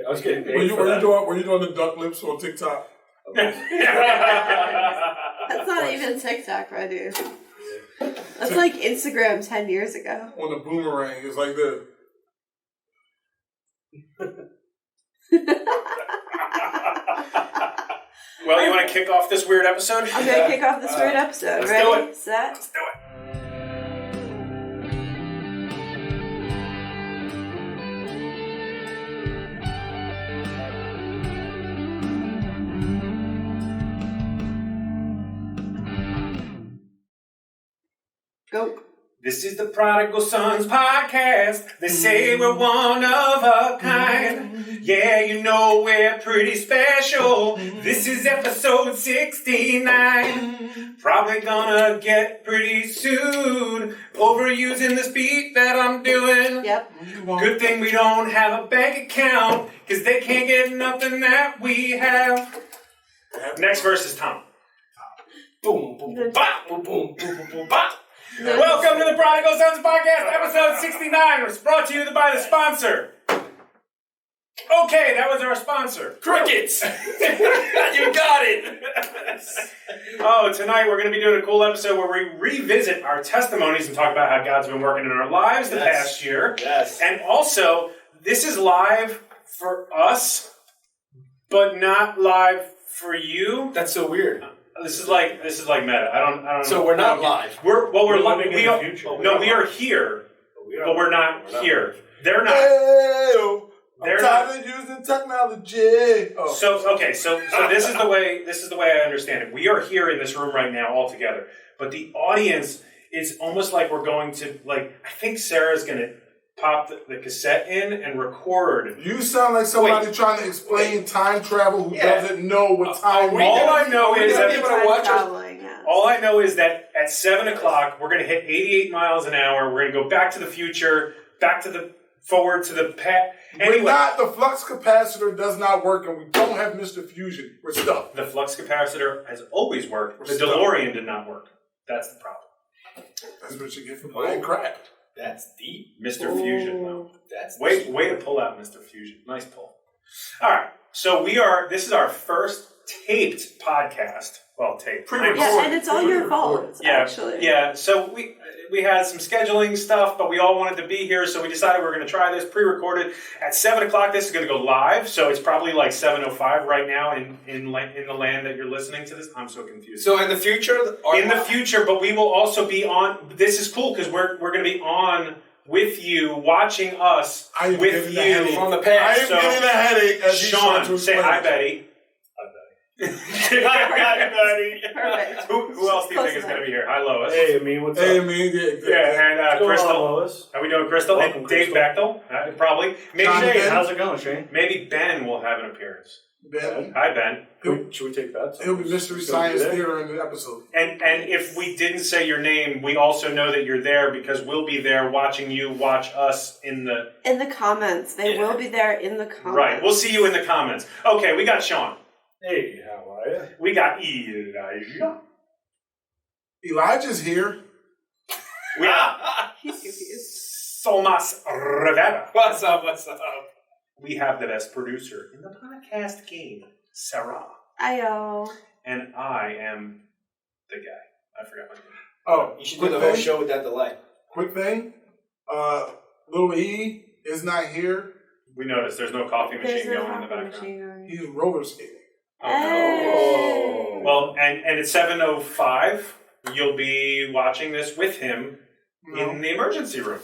I was getting paid. Were you doing the duck lips on TikTok? That's not even TikTok, right, dude? That's like Instagram 10 years ago. On the boomerang, it's like this. Well, you want to kick off this weird episode? I'm going to kick off this weird episode. Let's Ready? do it. Set? Let's do it. Go. This is the Prodigal Sons podcast. They say we're one of a kind. Yeah, you know we're pretty special. This is episode 69. Probably gonna get pretty soon. Overusing this beat that I'm doing. Yep. Good thing we don't have a bank account, because they can't get nothing that we have. Next verse is Tom. Boom, boom, boom, bop, boom, boom, boom, boom, boom, bop. Welcome to the Prodigal Sons podcast, episode 69. It's brought to you by the sponsor. Okay, that was our sponsor. Crickets! You got it! Oh, tonight we're going to be doing a cool episode where we revisit our testimonies and talk about how God's been working in our lives the past year. Yes. And also, this is live for us, but not live for you. That's so weird. This is like meta. I don't So know. we're not live. We're living we in the are, future. No, we are here, but we're not here. They're not. Hey-o. They're I'm not. tired of using technology. Oh. So this is the way I understand it. We are here in this room right now all together, but the audience, it's almost like we're going to, like, I think Sarah's going to pop the cassette in and record. You sound like somebody trying to explain time travel who doesn't know what time is. All I know is that all I know is that at 7 o'clock we're going to hit 88 miles an hour. We're going to go back to the future, back to the forward to the past. Anyway, the flux capacitor does not work, and we don't have Mr. Fusion. We're stuck. the flux capacitor has always worked. We're The stuck. DeLorean did not work. That's the problem. That's what you get for buying crap. That's deep. Mr. Fusion, though. That's Way to pull out Mr. Fusion. Nice pull. All right. So this is our first taped podcast. Well, taped. Yeah, and it's all your fault, actually. Yeah. So we had some scheduling stuff, but we all wanted to be here, so we decided we were going to try this pre-recorded at 7 o'clock. This is going to go live, so it's probably like 7:05 right now in the land that you're listening to this. I'm so confused. So in the future, But we will also be on. This is cool because we're going to be on with you, watching us with you from the past. I am getting a headache as Shawn, say hi, Betty. Hi, buddy. Perfect. Who else do you think is going to be here? Hi, Lois. Hey, me, what's up? Hey, man. Yeah, and Crystal. Lois. How we doing, Crystal? Welcome, And Dave Crystal. Bechtel, probably. Maybe John Shane. Ben. How's it going, Shane? Maybe Ben will have an appearance. Ben. Hi, Ben. Should we take bets? He'll be Mystery Science Theater in the episode. And if we didn't say your name, we also know that you're there because we'll be there watching you watch us in the comments. They will be there in the comments. Right. We'll see you in the comments. Okay, we got Shawn. Hey, how are you? We got Elijah. Elijah's here. We got He's confused. Somas Rivera. What's up? We have the best producer in the podcast game, Sarah. Ayo. And I am the guy. I forgot my name. Oh, You should do the whole show with that delay. Quick thing. Little E is not here. We noticed there's no coffee machine There's no going in the coffee background. machine going. He's roller skating. Hey. Well, and at 7:05, you'll be watching this with him in the emergency room.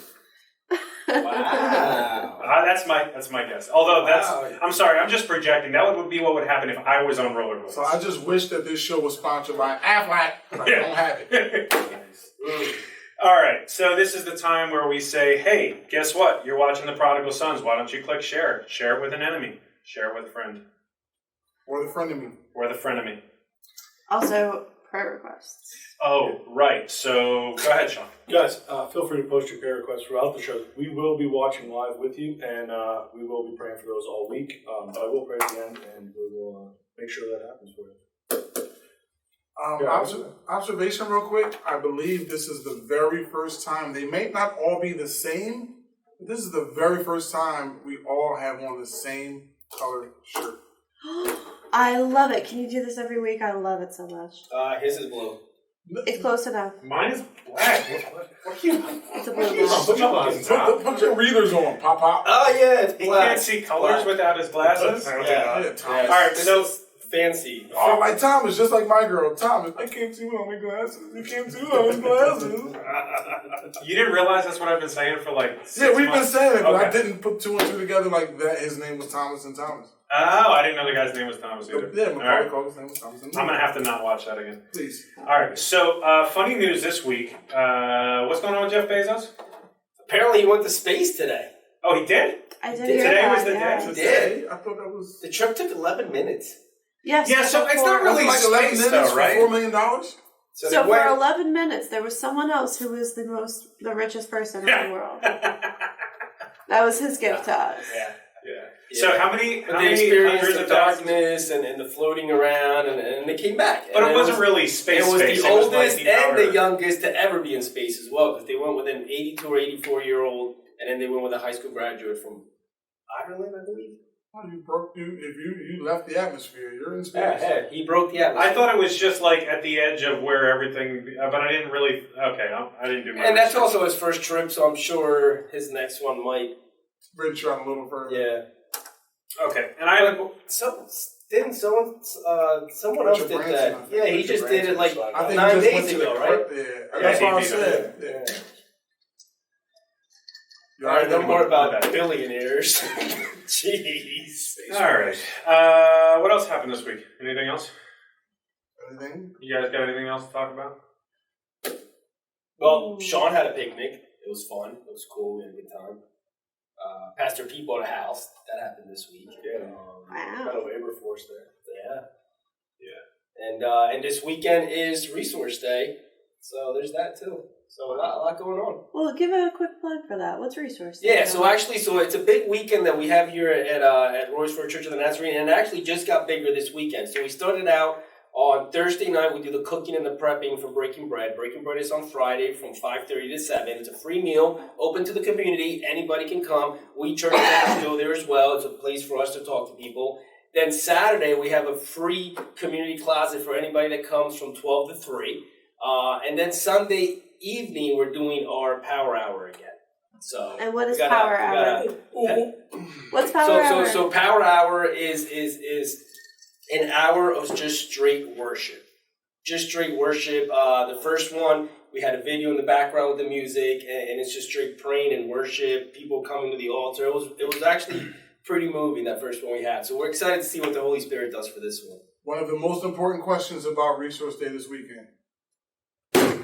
Wow. That's my guess. Although I'm sorry, I'm just projecting. That would be what would happen if I was on rollerblades. So I just wish that this show was sponsored by Aflac, but I don't have it. All right, so this is the time where we say, hey, guess what? You're watching The Prodigal Sons. Why don't you click share? Share it with an enemy. Share it with a friend. Or the friend of me. Or the frenemy. Also, prayer requests. Oh, right. So go ahead, Shawn. Guys, feel free to post your prayer requests throughout the show. We will be watching live with you, and we will be praying for those all week. But I will pray at the end, and we will make sure that happens for you. Observation real quick. I believe this is the very first time. They may not all be the same, This is the very first time we all have on the same color shirt. I love it. Can you do this every week? I love it so much. His is blue. It's close enough. Mine is black. What are you? It's a blue one. Put your readers on, Pop Pop. Oh yeah, it's He black. can't see colors without his glasses. Yeah. Yeah, Thomas. Yeah, All right, this so- is fancy. Oh, like Thomas, just like my girl. Thomas, I can't see without my glasses. You can't see without my glasses. You didn't realize that's what I've been saying for like 6 Yeah, we've been months? saying it, but I Okay. didn't put two and two together like that. His name was Thomas and Thomas. Oh, I didn't know the guy's name was Thomas either. Yeah, All Macaulay right. called his name was Thomas and I'm going to have to not watch that again. Please. All right, so funny news this week. What's going on with Jeff Bezos? Apparently, he went to space today. Oh, he did? I did hear Today that, was the yeah. day. He did. I thought that was... The trip took 11 minutes. Yes. Yeah, so it's not really like 11 space minutes though, right? for $4 million? So, So they for went. 11 minutes, there was someone else who was the richest person in the world. That was his gift to us. Yeah. Yeah. So how many But they experienced hundreds the of thousands? darkness and the floating around, and they came back. But And it wasn't really space. It was space. the It was oldest like and outer- the youngest to ever be in space as well, because they went with an 82 or 84-year-old, and then they went with a high school graduate from Ireland, I believe. Oh, you left the atmosphere. You're in space. Yeah, he broke the atmosphere. I thought it was just like at the edge of where everything, but I didn't really. Okay, I didn't do my. And that's research. also his first trip, so I'm sure his next one might. Venture out a little further. Yeah. Okay, and I. Didn't someone else Richard did Branson, that? I think. Yeah, he Richard just did it like I think 9 he just went days to the ago, right? Yeah, Yeah, that's what I he said. Yeah. Yeah. All right, no more about that. billionaires. Jeez. All right. What else happened this week? Anything else? Anything? You guys got anything else to talk about? Well, Shawn had a picnic. It was fun. It was cool. We had a good time. Pastor Pete bought a house. That happened this week. Yeah. Wow. Got a labor force there. Yeah. And this weekend is Resource Day. So there's that too. So a lot going on. Well, give a quick plug for that. What's Resource Day? Yeah, so it's a big weekend that we have here at Royersford Church of the Nazarene, and it actually just got bigger this weekend. So we started out on Thursday night. We do the cooking and the prepping for Breaking Bread. Breaking Bread is on Friday from 5:30 to 7. It's a free meal, open to the community. Anybody can come. We church members go there as well. It's a place for us to talk to people. Then Saturday, we have a free community closet for anybody that comes from 12 to 3. And then Sunday evening, we're doing our Power Hour again. So And what is we gotta- Power we Hour? gotta- What's Power Hour? So Power Hour is an hour of just straight worship. Just straight worship. The first one, we had a video in the background with the music, and it's just straight praying and worship, people coming to the altar. It was actually pretty moving, that first one we had. So we're excited to see what the Holy Spirit does for this one. One of the most important questions about Resource Day this weekend.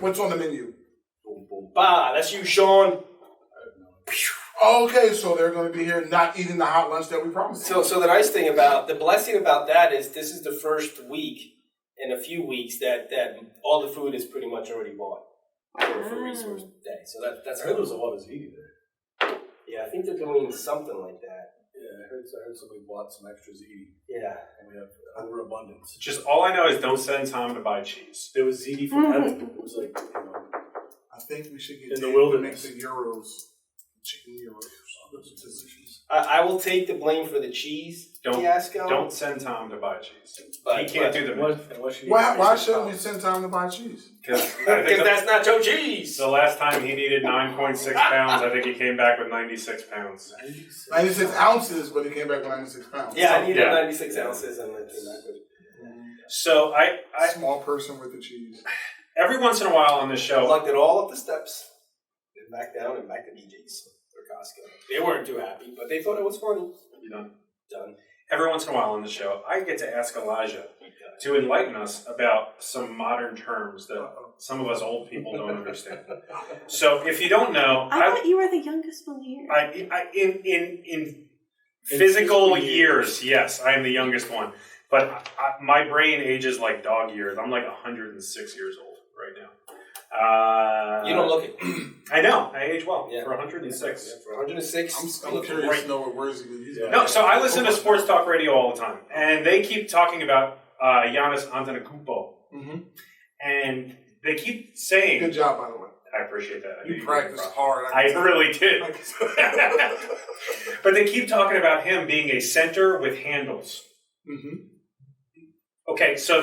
What's on the menu? Boom, boom, bah. That's you, Shawn. Okay, so they're going to be here not eating the hot lunch that we promised. So the nice thing the blessing about that is this is the first week in a few weeks that all the food is pretty much already bought for Resource Day. So that's I heard there was a lot of ziti there. yeah, I think they're doing something like that. Yeah, I heard somebody bought some extra ziti, Yeah. and we have overabundance. Just all I know is don't send Tom to buy cheese. There was ziti from heaven. It was like, I think we should get In the Dave wilderness. to make the gyros. Chicken gyros. Those are delicious. I will take the blame for the cheese fiasco. Don't send Tom to buy cheese. But- He can't do the Why shouldn't we send time to buy cheese? because Because that's nacho cheese. the last time he needed 9.6 pounds, I think he came back with 96 pounds. 96 ounces, but he came back with 96 pounds. Yeah, I needed Yeah. 96 ounces and it came back with. So I Small person with the cheese. every once in a while on this show, Lugged it all up the steps, and back down and back to BJ's or Costco. They weren't too happy, but they thought it was funny. you know, Done. every once in a while on the show, I get to ask Elijah to enlighten us about some modern terms that some of us old people don't understand. So if you don't know, I thought you were the youngest one here. in physical years, yes, I am the youngest one. But my brain ages like dog years. I'm like 106 years old right now. You don't look it. I know. I age well for 106. Yeah, for 106. I'm curious to know what words he could use. No, so I listen to sports talk radio all the time, and they keep talking about Giannis Antetokounmpo, Mm-hmm. and they keep saying, Good job, by the way. I appreciate that. I You practiced hard. I really did. But they keep talking about him being a center with handles. Mm-hmm. Okay, so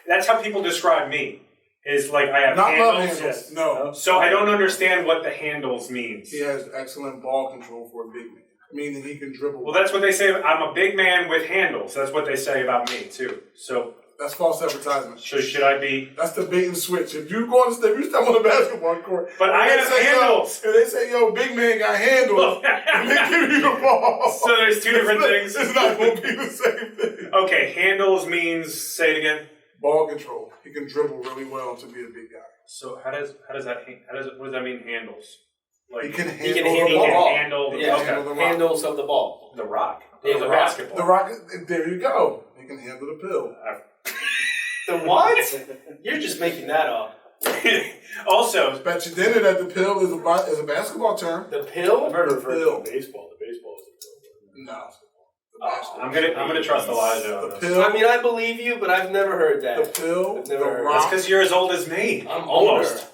that's how people describe me. Is like I have Not love handles. handles. No. So I don't understand what the handles means. He has excellent ball control for a big man, meaning he can dribble. Well, that's what they say. I'm a big man with handles. That's what they say about me too. So that's false advertisement. So should I be? That's the bait and switch. If you go on the step, you step on the basketball court. But I have handles. If they say, "Yo, big man got handles," and they give you the ball. So there's two different things. It's not going to be the same thing. Okay, handles means, say it again. Ball control. He can dribble really well to be a big guy. So what does that mean? Handles. Like he can He handle can the ball. handle the handles of the ball. The rock. Yeah, the basketball. The rock. There you go. He can handle the pill. The what? You're just making that up. Also, Bet you dinner that the pill is a basketball term. The pill? I've heard The it referred pill. to baseball. The baseball is the pill. No. I'm gonna trust Elijah on The this. pill. I mean, I believe you, but I've never heard that. The pill. I've never The heard rock. That's because you're as old as me. I'm almost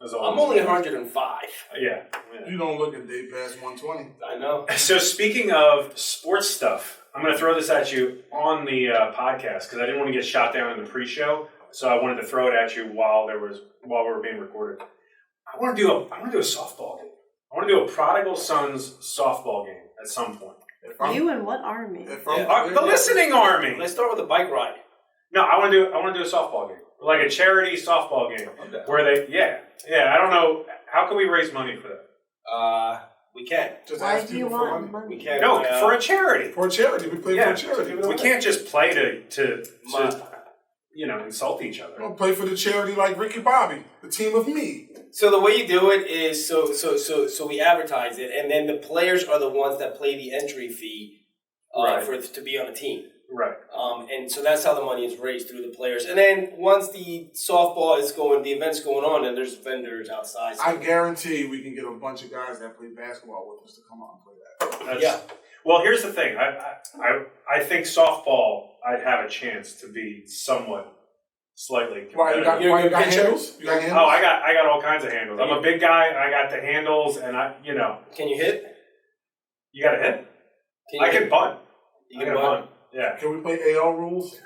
as old. I'm only 105. Yeah. You don't look a day past 120. I know. So speaking of sports stuff, I'm going to throw this at you on the podcast because I didn't want to get shot down in the pre-show, so I wanted to throw it at you while we were being recorded. I want to do a softball game. I want to do a Prodigal Sons softball game at some point. You and what army? The listening army. Let's start with a bike ride. No, I want to do a softball game, like a charity softball game, where they I don't know, how can we raise money for that? We can. Just Why ask do you people for want money. money? We can. No, for a charity. For a charity. We play for a charity. We can't just play to insult each other. We'll play for the charity like Ricky Bobby, the team of me. So the way you do it is so we advertise it, and then the players are the ones that pay the entry fee to be on the team. Right. And so that's how the money is raised through the players. And then once the softball is going, the event's going on, and there's vendors outside. So I guarantee we can get a bunch of guys that play basketball with us to come out and play that. Well, here's the thing. I think softball, I'd have a chance to be somewhat slightly competitive. You got handles? You got handles? Oh, I got all kinds of handles. I'm a big guy, and I got the handles, and Can you hit? You got to hit? I can bunt. You can bunt. Yeah. Can we play AL rules?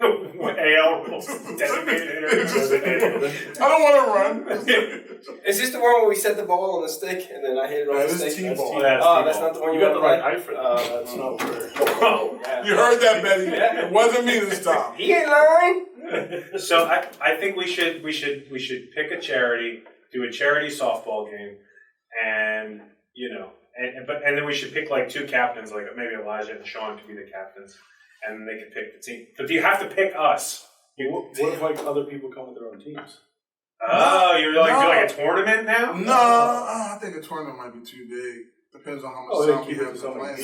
AL rules. Designated hitter. I don't want to run. Is this the one where we set the ball on the stick and then I hit it off the That is stick? T-ball. That's not the one You you got the want right to height for that. That's not fair. You heard that, Betty. Yeah. It wasn't me this time. He ain't lying. So I think we should pick a charity, do a charity softball game, and and then we should pick like two captains, like maybe Elijah and Shawn could be the captains, and they could pick the team. But you have to pick us. What if like other people come with their own teams? Oh, you're like do like a tournament now? No, I think a tournament might be too big. Depends on how much time we have to play.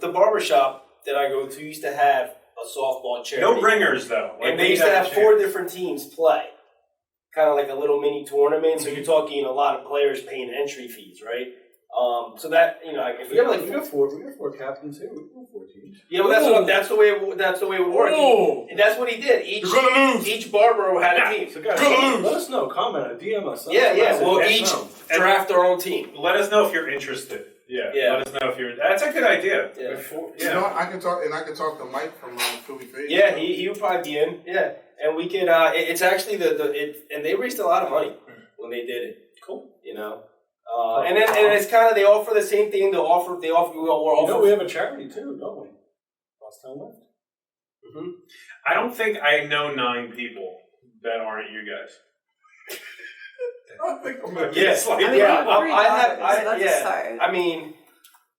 The barbershop that I go to used to have a softball charity. No ringers though. And they used to have 4 different teams play. Kind of like a little mini tournament. So you're talking a lot of players paying entry fees, right? So that if you have like we got four captains here. We got 4 teams. yeah, well that's the way it would work. And that's what he did. You're gonna lose. Each barber had a team. So guys, let us know. Comment on DM us. Yeah. We'll Let us each know. draft our own team. Let us know if you're interested. Yeah. Let us know if you're. That's a good idea. Yeah. You know, I can talk to Mike from Philly Face. Yeah, he would probably be in. Yeah, and we could. It's actually and they raised a lot of money when they did it. Cool. And it's kind of they offer the same thing. We're We have a charity too, don't we? Lost Town Left. Mm-hmm. I don't think I know 9 people that aren't you guys. I think I'm gonna Yes, I mean, I mean,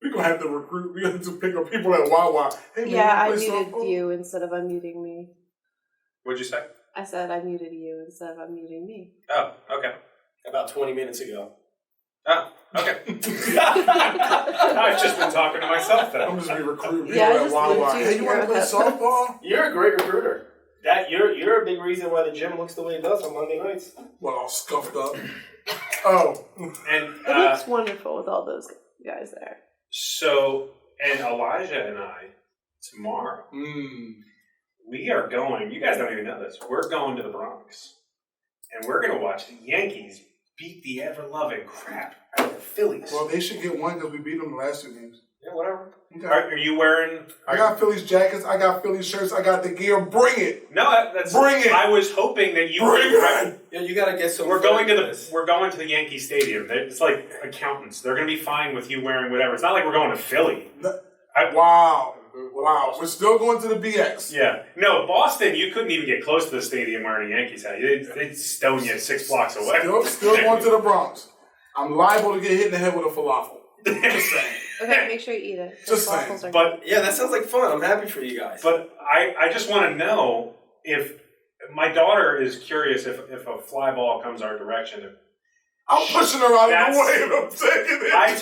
we're gonna have to recruit. We have to pick up people at Wawa. Hey, man, Yeah, I you play muted softball? you instead of unmuting me. What'd you say? I said I muted you instead of unmuting me. Oh, okay. about 20 minutes ago. Oh, okay. I've just been talking to myself then. I'm just gonna recruit people Yeah, I at just Wawa. moved you Hey, you want to play here. softball? You're a great recruiter. That you're a big reason why the gym looks the way it does on Monday nights. Well, all scuffed up. Oh, And It looks wonderful with all those guys there. and Elijah and I, tomorrow, we are going, you guys don't even know this, we're going to the Bronx. and we're going to watch the Yankees beat the ever-loving crap out of the Phillies. Well, they should get one because we beat them the last 2 games. Yeah, whatever. Okay. Are you wearing... I got Phillies jackets. I got Phillies shirts. I got the gear. Bring it. No, that's... Bring it. I was hoping that you Bring it. Yeah, you gotta get some. We're going to the Yankee Stadium. It's like accountants. They're going to be fine with you wearing whatever. It's not like we're going to Philly. Wow. We're still going to the BX. Yeah. No, Boston, you couldn't even get close to the stadium wearing a Yankees hat. They'd stone you 6 blocks away. Still going to the Bronx. I'm liable to get hit in the head with a falafel. Just saying. Okay, make sure you eat it. Just Waffles saying. are But Yeah, that sounds like fun. I'm happy for you guys. But I just want to know if my daughter is curious if a fly ball comes our direction. I'm pushing her out of the way and I'm taking it. I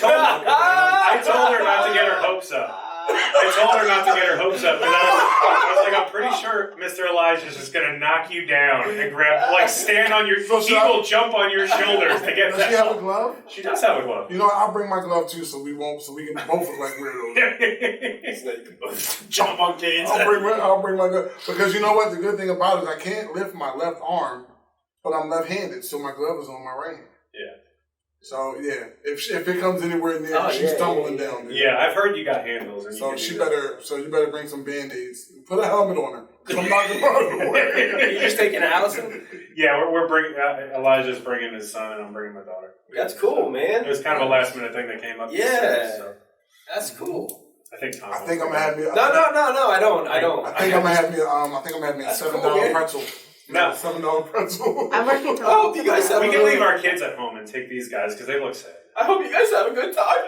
told her not to get her hopes up. Because I was like, I'm pretty sure Mr. Elijah is just going to knock you down and stand on your, he will jump on your shoulders to get Does that. she have a glove? She does have a glove. You know what? I'll bring my glove too so we can both look like weirdos. Jump on kids. I'll bring my glove. Because you know what? The good thing about it is I can't lift my left arm, but I'm left-handed, so my glove is on my right hand. Yeah. So yeah, if it comes anywhere near, she's tumbling down. There. Yeah, I've heard you got handles. And So you you better bring some Band-Aids. Put a helmet on her. 'Cause I'm not gonna run away. You just taking Allison? Yeah, we're bringing Elijah's bringing his son, and I'm bringing my daughter. That's cool, man. It was kind of a last minute thing that came up. Yeah. So That's cool. I think Tom. I think I'm gonna have me. No, I don't. I think I'm gonna have me. I think I'm gonna have me a That's $7 cool, man. pretzel. No. $7 pretzel. I'm working from Oh, you guys have We a can really- leave our kids at home and take these guys because they look sad. I hope you guys have a good time.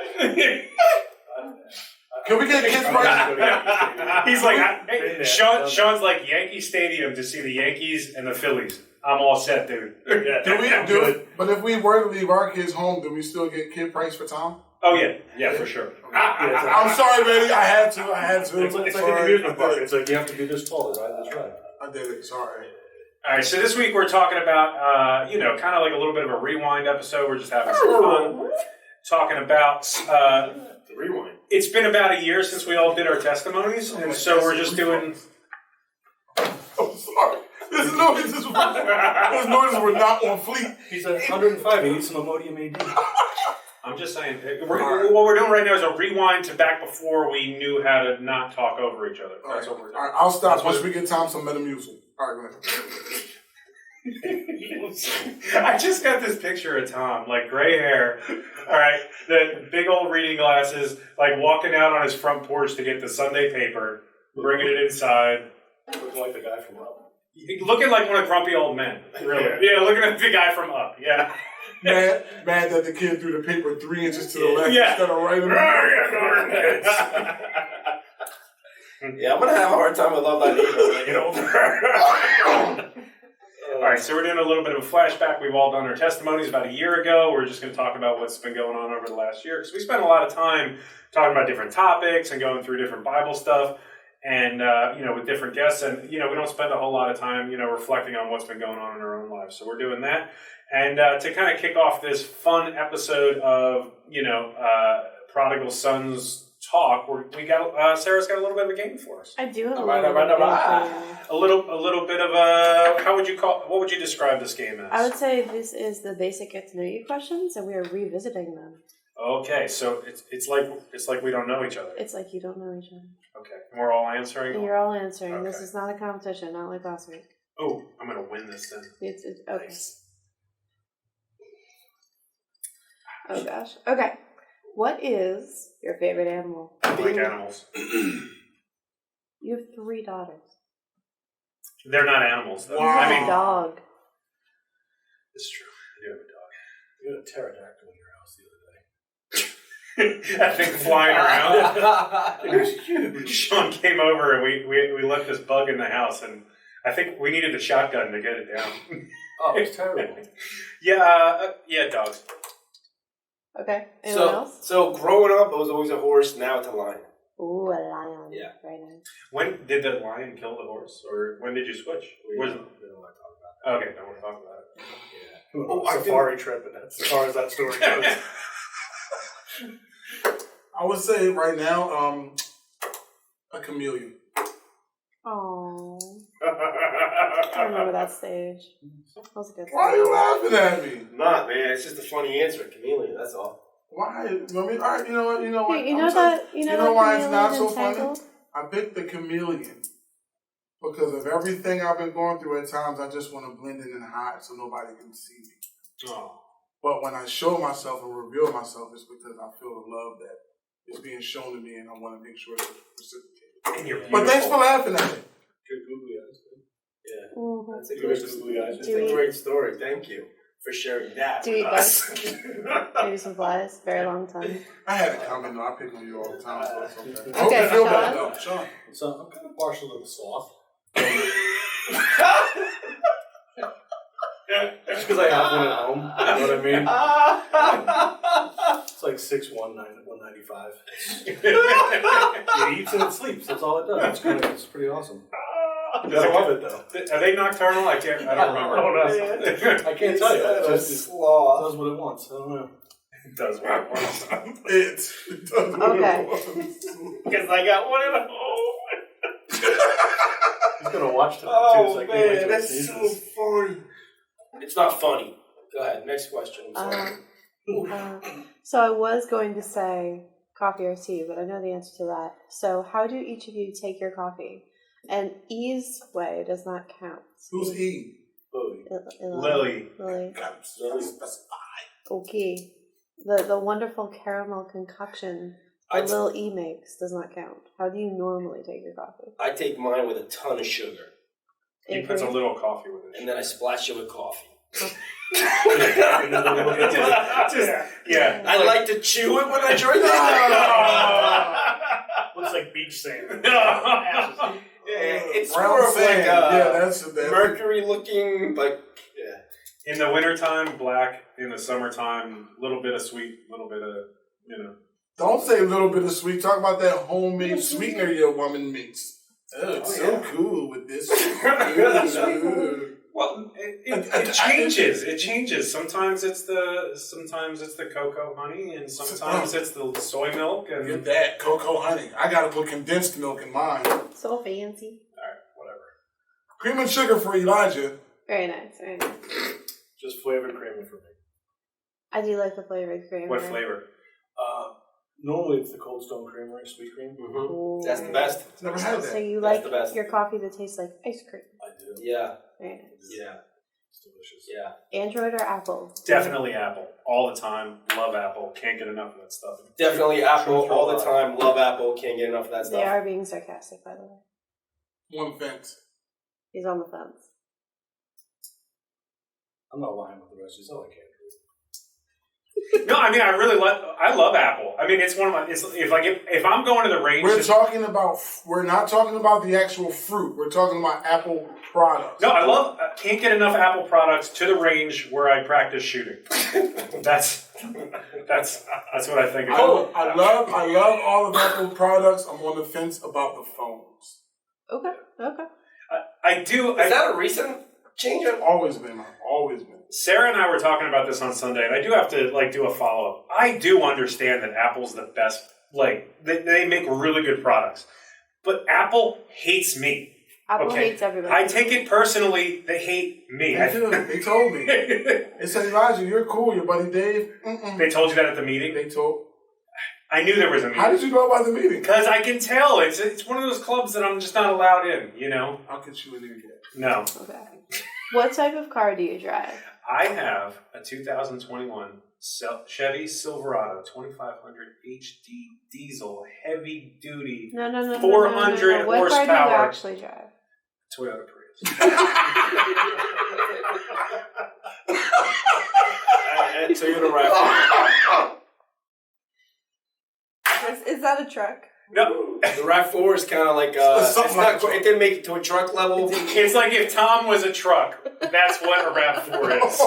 Can we get kids right? He's like, hey, Shawn's like Yankee Stadium to see the Yankees and the Phillies. I'm all set, dude. But if we were to leave our kids home, do we still get kid price for Tom? Oh yeah, for sure. I'm sorry, baby. I had to. It's like an amusement park. It's like you have to be this tall to ride this ride. I did it. Sorry. All right, so this week we're talking about, kind of like a little bit of a rewind episode. We're just having some fun talking about. Rewind. It's been about a year since we all did our testimonies, and so we're just doing. I'm sorry. This noises were not on fleek. He's at 105. He needs some Imodium AD. I'm just saying, what we're doing right now is a rewind to back before we knew how to not talk over each other. That's what we're doing. All right, I'll stop once we get Tom some Metamucil. All right, go ahead. I just got this picture of Tom, like gray hair, all right, the big old reading glasses, like walking out on his front porch to get the Sunday paper, bringing it inside. Looking like the guy from Up. Looking like one of grumpy old men, really. Yeah, looking at the guy from Up, yeah. Mad that the kid threw the paper 3 inches to the left instead of right in the Yeah, I'm gonna have a hard time with Love Thy Neighbor when I get older. All right, so we're doing a little bit of a flashback. We've all done our testimonies about a year ago. We're just going to talk about what's been going on over the last year because we spent a lot of time talking about different topics and going through different Bible stuff and, with different guests. And, we don't spend a whole lot of time, reflecting on what's been going on in our own lives. So we're doing that. And to kind of kick off this fun episode of, Prodigal Sons talk, we got Sarah's got a little bit of a game for us. I do have a Alright, little bit of A little bit of what would you describe this game as? I would say this is the basic get to know you questions, and we are revisiting them. Okay, so it's like we don't know each other. It's like you don't know each other. Okay, and we're all answering. And you're all answering. Okay. This is not a competition, not like last week. Oh, I'm gonna win this then. It's okay. Nice. Oh gosh. Okay. What is your favorite animal? I like animals. You have 3 daughters. They're not animals though. Wow. You have I mean, a dog. it's true. I do have a dog. You had a pterodactyl in your house the other day. That thing flying around. It was huge. Sean came over and we left this bug in the house, and I think we needed the shotgun to get it down. Oh, it's terrible. Yeah, dogs. Okay. Anyone else? So growing up, it was always a horse. Now it's a lion. Ooh, a lion. Yeah. Very nice. When did the lion kill the horse, or when did you switch? We don't want to talk about Okay, don't want to talk about it. it. Oh, I Safari trip, and that's as far as that story goes. I would say right now, a chameleon. Oh. I remember that stage. That was a good Why are you laughing at me? Nah, man, it's just a funny answer, chameleon. That's all. Why? I mean, all right, you know what? You know You know why it's not so Entangled? funny? I picked the chameleon because of everything I've been going through. At times, I just want to blend in and hide so nobody can see me. Oh. But when I show myself and reveal myself, it's because I feel the love that is being shown to me, and I want to make sure it's reciprocated. And you're But thanks for beautiful. laughing at me. Good googly eyes. Yeah. Mm-hmm. That's a Good great googly eyes. It's a great story. Thank you for sharing that Do you with eat us. Maybe some flies. Very long time. I had it coming, though. I pick on you all the time, so it's okay. I hope Okay, you feel Shawn. better, though. Shawn. So I'm kind of partial to the sloth. Just because I have one at home. You know what I mean? It's like 6'1", 195. It eats and it sleeps. That's all it does. It's pretty awesome. I love it though. Are they nocturnal? I don't remember. I can't tell you. It just sloth. does what it wants. I don't know. It does what it wants. It does what Okay. it wants. Because I got one at home. He's gonna watch tonight too. So I Oh can't wait man, till that's he sees so this. funny. It's not funny. Go ahead. Next question. I'm sorry. So I was going to say coffee or tea, but I know the answer to that. So how do each of you take your coffee? And E's way does not count. Who's E? Lily. Lily. Gotta specify. Okay. The wonderful caramel concoction that little E makes does not count. How do you normally take your coffee? I take mine with a ton of sugar, He puts a little coffee with it. and then I splash it with coffee. Yeah. I like to chew it when I drink it. Looks like beach sand. It's Brown more of sand. like Yeah, that's mercury looking, like yeah. In the wintertime, black. In the summertime, a little bit of sweet, a little bit of, Don't say a little bit of sweet. Talk about that homemade sweetener your woman makes. Oh, it's so cool with this. Well, it changes. It changes. Sometimes it's the cocoa honey, and sometimes it's the soy milk. And Get that cocoa honey. I gotta put condensed milk in mine. So fancy. all right, whatever. Cream and sugar for Elijah. Very nice, very nice. Just flavored creamer for me. I do like the flavored creamer. What flavor? Normally it's the Cold Stone Creamery sweet cream. Ooh. That's the best. Never had So that. you That's like the best. your coffee that tastes like ice cream. I do. Yeah, Very nice. yeah, It's delicious. yeah. Android or Apple? Definitely Apple. All the time. Love Apple. Can't get enough of that stuff. Definitely Apple Truth or all the lie? time. Love Apple. Can't get enough of that They stuff. are being sarcastic, by the way. One fence. He's on the fence. I'm not lying with the rest. It's all I can do. No, I mean I love Apple. I mean it's one of my. It's if I'm going to the range. We're not talking about the actual fruit. We're talking about Apple products. No, I can't get enough Apple products to the range where I practice shooting. That's what I think. I love all of Apple products. I'm on the fence about the phones. Okay. I do. Is that a recent change? Always been. Sarah and I were talking about this on Sunday, and I do have to do a follow up. I do understand that Apple's the best. They make really good products, but Apple hates me. Apple hates everybody. I take it personally. They hate me. They do. They told me. They said, Elijah, you're cool. Your buddy Dave. They told you that at the meeting. They told. I knew there was a meeting. How did you know about the meeting? Because I can tell. It's one of those clubs that I'm just not allowed in. You know. I'll get you in there again. No. Okay. What type of car do you drive? I have a 2021 Chevy Silverado 2500 HD diesel heavy duty No. 400 What car do you horsepower actually drive? Toyota Prius. Toyota RAV4. Is that a truck? No, The RAV4 is kind of like something like it didn't make it to a truck level. it's like if Tom was a truck. That's what a RAV4 is.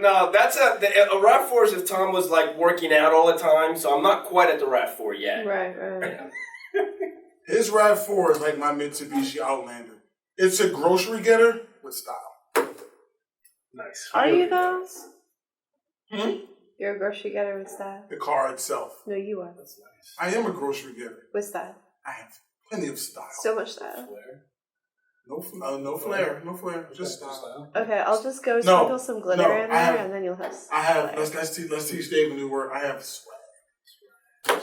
No, that's a RAV4 is if Tom was like working out all the time. So I'm not quite at the RAV4 yet. Right. His RAV4 is like my Mitsubishi Outlander. It's a grocery getter with style. Nice. Are you though? You're a grocery getter with style? The car itself. No, you are. That's nice. I am a grocery getter. With style. I have plenty of style. So much style. Flair. No flare. Just style. style. Okay, I'll just go No, sprinkle some glitter no, in I there, have- and then you'll have. I have. flare. Let's teach Dave a new word. I have swag.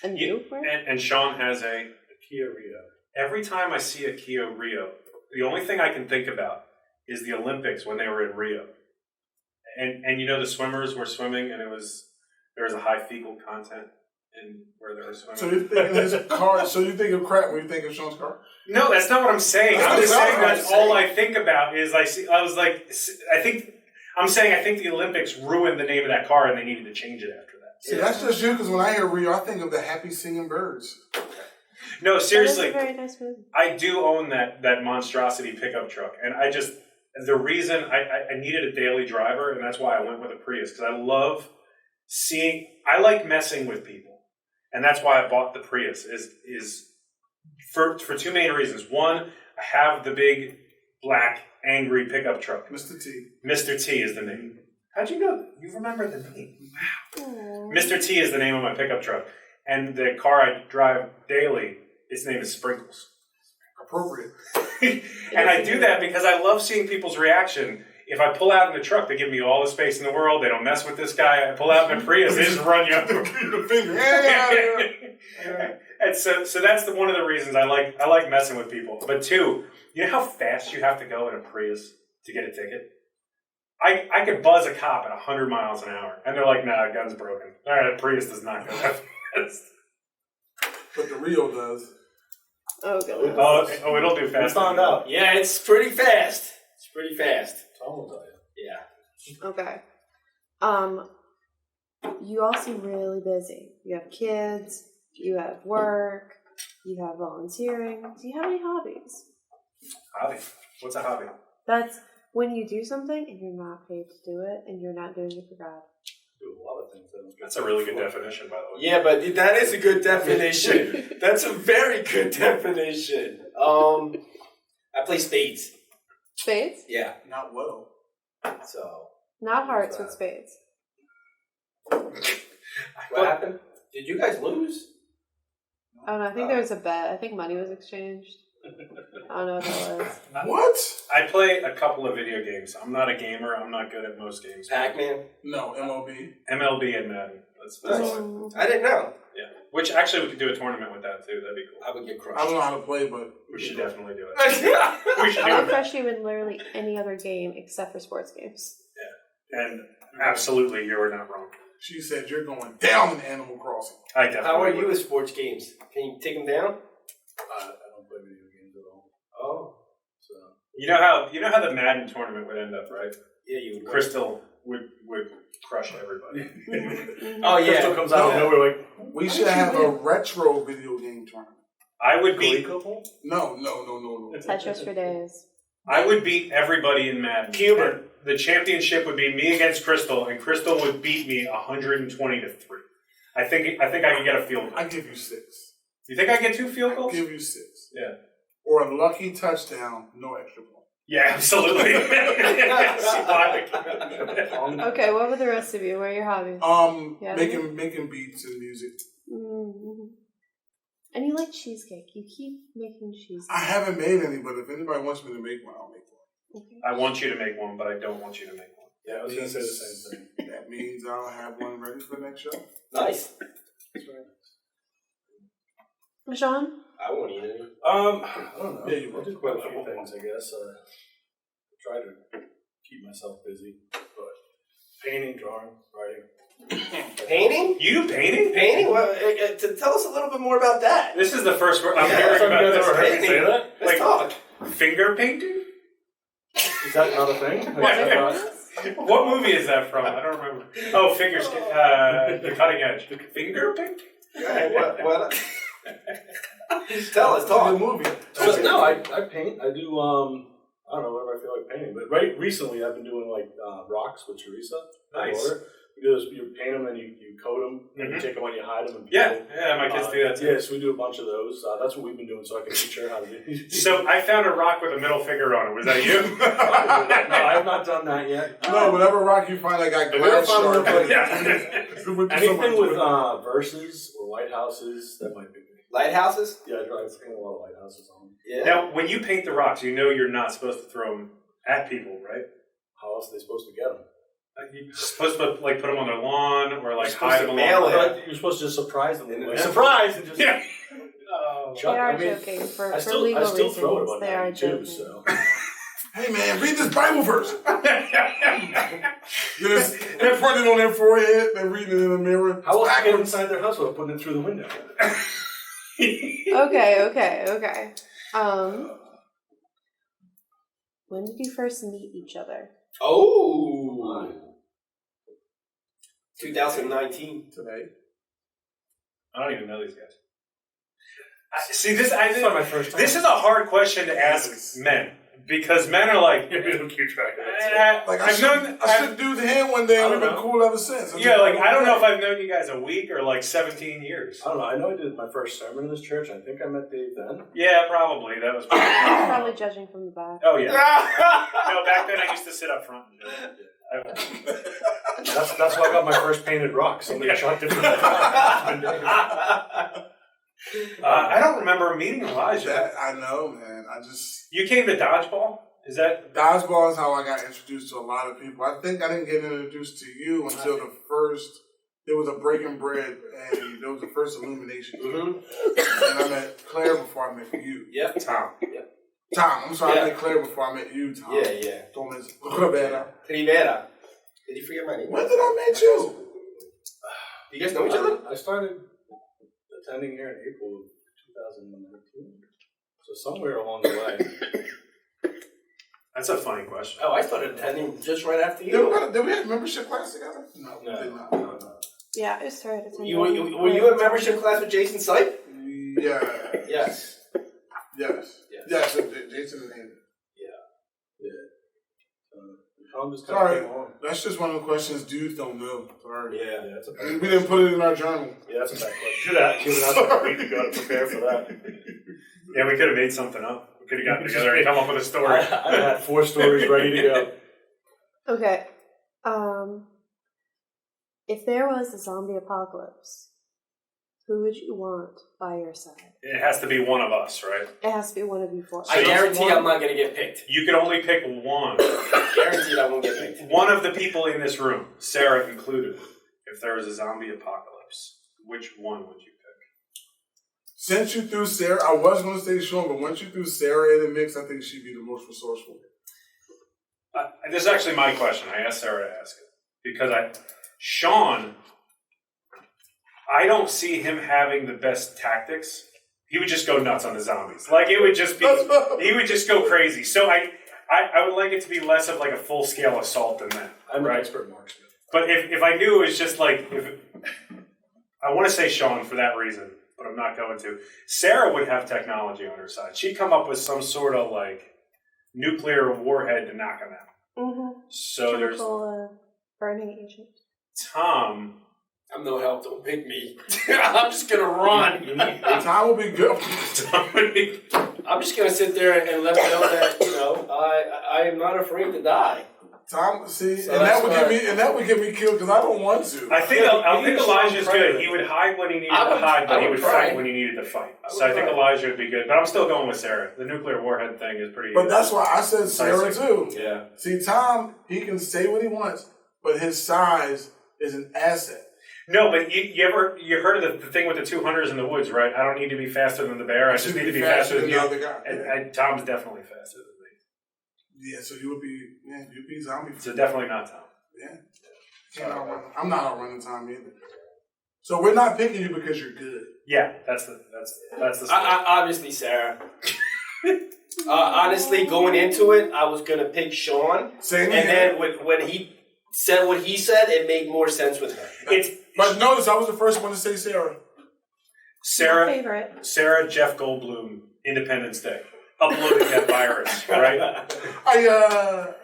A new word? And Shawn has a Kia Rio. Every time I see a Kia Rio, the only thing I can think about is the Olympics when they were in Rio. And you know the swimmers were swimming and there was a high fecal content in where they were swimming. So you're thinking his car. So you think of crap when you think of Shawn's car? No, that's not what I'm saying. That's I'm what just it saying sounds that's like. all I think about is I think the Olympics ruined the name of that car and they needed to change it after that. See, that's just you. Because when I hear Rio, I think of the happy singing birds. No, That is seriously. a very nice movie. I do own that monstrosity pickup truck, and the reason I needed a daily driver, and that's why I went with a Prius, because I like messing with people, and that's why I bought the Prius. Is for two main reasons. One, I have the big black angry pickup truck. Mr. T. Mr. T is the name. How'd you know? You remember the name? Wow. Aww. Mr. T is the name of my pickup truck, and the car I drive daily, its name is Sprinkles. Appropriate. And I do that because I love seeing people's reaction. If I pull out in the truck, they give me all the space in the world. They don't mess with this guy. I pull out in a Prius, they just run you over. The finger. Yeah. And so that's one of the reasons I like messing with people. But two, you know how fast you have to go in a Prius to get a ticket? I could buzz a cop at 100 miles an hour, and they're like, "Nah, gun's broken. All right, a Prius does not go that fast." But the Rio does. Oh, goodness. Oh, it'll do fast. We found out. Yeah, it's pretty fast. Tom will tell you. Yeah. Okay. You all seem really busy. You have kids, you have work, you have volunteering. Do you have any hobbies? Hobby. What's a hobby? That's when you do something and you're not paid to do it and you're not doing it for God. Do a lot of things. That's a really good definition, by the way. Yeah, but that is a good definition. That's a very good definition. I play spades. Spades? Yeah. Not well. So Not hearts with spades. what happened? Did you guys lose? Oh no, I think there was a bet. I think money was exchanged. I don't know what that was. What? I play a couple of video games. I'm not a gamer. I'm not good at most games. Pac-Man. No, MLB. MLB and Madden. That's Nice. Oh. I didn't know. yeah. Which actually we could do a tournament with that too. That'd be cool. I would get I crushed. don't know how to play, but We should definitely do it. We should I do would it. crush you in literally any other game except for sports games. And absolutely, you are not wrong. she said you're going down in Animal Crossing. I definitely. How are would. you with sports games? Can you take them down? I don't play video games at all. Oh. So You know how the Madden tournament would end up, right? Yeah, you would. Crystal would crush everybody. Oh, yeah. Crystal comes out of No. nowhere like, We should have a retro video game tournament. I would beat. No. Tetris for days. I would beat everybody in Madden. Cuban. The championship would be me against Crystal, and Crystal would beat me 120 to 3. I think I could get a field goal. I give you 6. You think I get 2 field I goals? give you 6. Yeah. Or a lucky touchdown, no extra point. Yeah, absolutely. See why? Okay, what about the rest of you? What are your hobbies? Yeah. Making beats and music. Mm-hmm. And you like cheesecake. You keep making cheesecake. I haven't made any, but if anybody wants me to make one, I'll make one. Okay. I want you to make one, but I don't want you to make one. yeah, I was going to say the same thing. That means I'll have one ready for the next show. Nice. That's right. Shawn? I won't eat any. I don't know. Yeah, you I do quite a few things, I guess. Try to keep myself busy, but painting, drawing, writing. Painting? You do painting? Painting? Well, tell us a little bit more about that. This is the first word I'm Yeah, hearing Have you about guys this. ever heard me painting. say that? Let's talk. Finger painting? Is that not a thing? What movie is that from? I don't remember. Oh, figure skate. The Cutting Edge. Finger painting? Right, what? Tell us, It's a talk. good movie. So, no, I paint. I do, I don't know, whatever I feel like painting. But recently I've been doing like rocks with Teresa. Nice. Water. You do this, you paint them and you coat them, and you take them when you hide them. And Yeah, my kids do that too. Yeah, so we do a bunch of those. That's what we've been doing, so I can teach her how to do it. So I found a rock with a middle finger on it. Was that you? No, I have not done that yet. No, whatever rock you find, I got If I glass find one sharp. with, Yeah. anything with verses or lighthouses, that might be me. Lighthouses? Yeah, I paint a lot of lighthouses on. Yeah. Now, when you paint the rocks, you know you're not supposed to throw them at people, right? How else are they supposed to get them? You're supposed to like put them on their lawn or like You're supposed hide to them mail along. it. Like, you're supposed to just surprise them. Like, Yeah. surprise! And just, Yeah. They are joking for legal I still reasons. throw it about They are 92, joking. so. Hey man, read this Bible verse. They're printing on their forehead. They're reading it in the mirror. How else get inside their house without putting it through the window? Okay. When did you first meet each other? Oh. 2019. Today. I don't even know these guys. See, this my first time. This is a hard question to ask men because men are like, We don't keep track of that. Like I shook dude's hand one day and we've been cool ever since. Yeah, like I don't know if I've known you guys a week or like 17 years. I don't know. I know I did my first sermon in this church. I think I met Dave then. Yeah, probably. That was. You're probably judging from the back. Oh yeah. No, back then I used to sit up front. That's why I got my first painted rock. Somebody chucked it. I don't remember meeting Elijah. I know, man. You came to dodgeball? Is that? Dodgeball is how I got introduced to a lot of people. I think I didn't get introduced to you until there was a breaking bread and there was the first illumination. Mm-hmm. And I met Claire before I met you. Yep. Tom. Yep. Tom, I'm sorry, Yeah. I met Claire before I met you, Tom. Yeah. Thomas Rivera. Rivera. Did you forget my name? When did I meet you? You guys know each other? I started attending here in April of 2019. So somewhere along the way. That's a funny question. Oh, I started attending just right after you. Did we have membership class together? No, we did not. No. Yeah, I started attending. Were you in membership class with Jason Sipe? Yeah. Yes. Yes, Jason and Andy. Tom just Sorry, came along. that's just one of the questions dudes don't know. Sorry. Yeah. That's a I mean, we didn't put it in our journal. Yeah, that's a bad question. Should have given us a week ago to prepare for that. Yeah, we could have made something up. We could have gotten together and come up with a story. I had 4 stories ready to go. Okay. If there was a zombie apocalypse, who would you want by your side? It has to be one of us, right? It has to be one of you four. I guarantee I'm not going to get picked. You can only pick one. Guaranteed I won't get picked. One of the people in this room, Sarah included. If there was a zombie apocalypse, which one would you pick? Since you threw Sarah, I was going to say Shawn, but once you threw Sarah in the mix, I think she'd be the most resourceful. This is actually my question. I asked Sarah to ask it. Because Shawn, I don't see him having the best tactics. He would just go nuts on the zombies. Like, it would just be, he would just go crazy. So I would like it to be less of like a full-scale assault than that. I'm right? an expert marksman. But if I knew it was just like, I want to say Shawn for that reason, but I'm not going to. Sarah would have technology on her side. She'd come up with some sort of like nuclear warhead to knock him out. Mm-hmm. So Chemical burning agent. Tom. I'm no help. Don't pick me. I'm just going to run. Tom will be good. I'm just going to sit there and let them know that, I am not afraid to die. Tom, see, So and that would get me killed because I don't want to. I think Elijah's good. He would hide when he needed to hide, but he would fight when he needed to fight. So I think Elijah would be good. But I'm still going with Sarah. The nuclear warhead thing is pretty. But that's why I said Sarah too. Yeah. See, Tom, he can say what he wants, but his size is an asset. No, but you heard of the thing with the 200s in the woods, right? I don't need to be faster than the bear. I just need to be faster than the you. other guy. And Tom's definitely faster than me. Yeah, so you'd be zombie. So definitely not Tom. Yeah. I'm not outrunning Tom either. So we're not picking you because you're good. Yeah, that's the story. Obviously, Sarah. Honestly, going into it, I was going to pick Shawn. Same and here. then when he said what he said, it made more sense with her. But notice, I was the first one to say Sarah. My favorite. Sarah Jeff Goldblum, Independence Day. Uploading that virus, right? I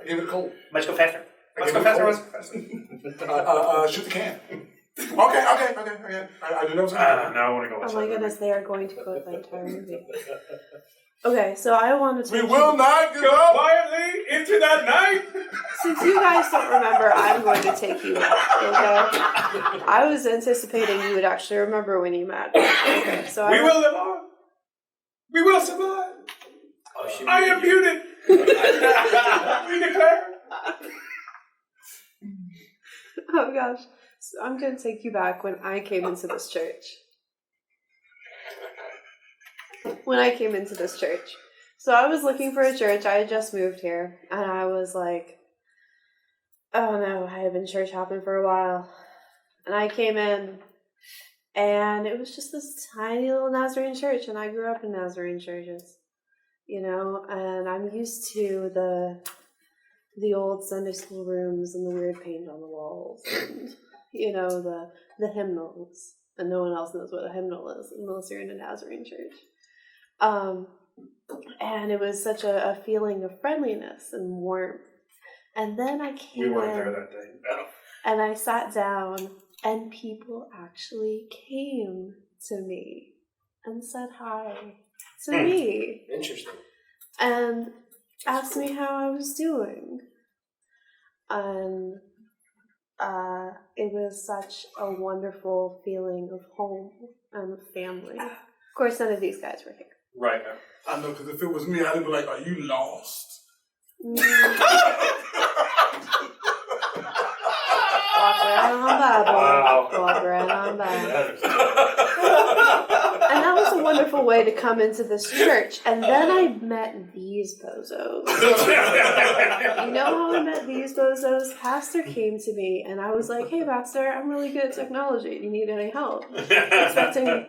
give it a cold. Let's go faster. Let's go faster. Shoot the can. Okay. I do know what's happening. Now I want to go. Oh my goodness, they are going to quote the entire movie. Okay, so I want to. We will not go quietly into that night. Since you guys don't remember, I'm going to take you back. Okay. I was anticipating you would actually remember when you met. Okay, so we will live on. We will survive. I am muted. We declare. Oh gosh. So I'm going to take you back when I came into this church. So I was looking for a church. I had just moved here. And I was like, oh no, I had been church hopping for a while. And I came in, and it was just this tiny little Nazarene church. And I grew up in Nazarene churches, you know, and I'm used to the old Sunday school rooms and the weird paint on the walls and, you know, the hymnals. And no one else knows what a hymnal is unless you're in a Nazarene church. And it was such a feeling of friendliness and warmth. And then I came We weren't in, there that day. No. and I sat down, and people actually came to me and said hi to me. Interesting. And asked me how I was doing. And it was such a wonderful feeling of home and family. Of course, none of these guys were here. Right. I know, because if it was me, I'd be like, are you lost? Walk right on by, boy. Wow. Walk right on by. And that was a wonderful way to come into this church. And then I met these bozos. You know how I met these bozos? Pastor came to me, and I was like, hey, Pastor, I'm really good at technology. Do you need any help? Expecting,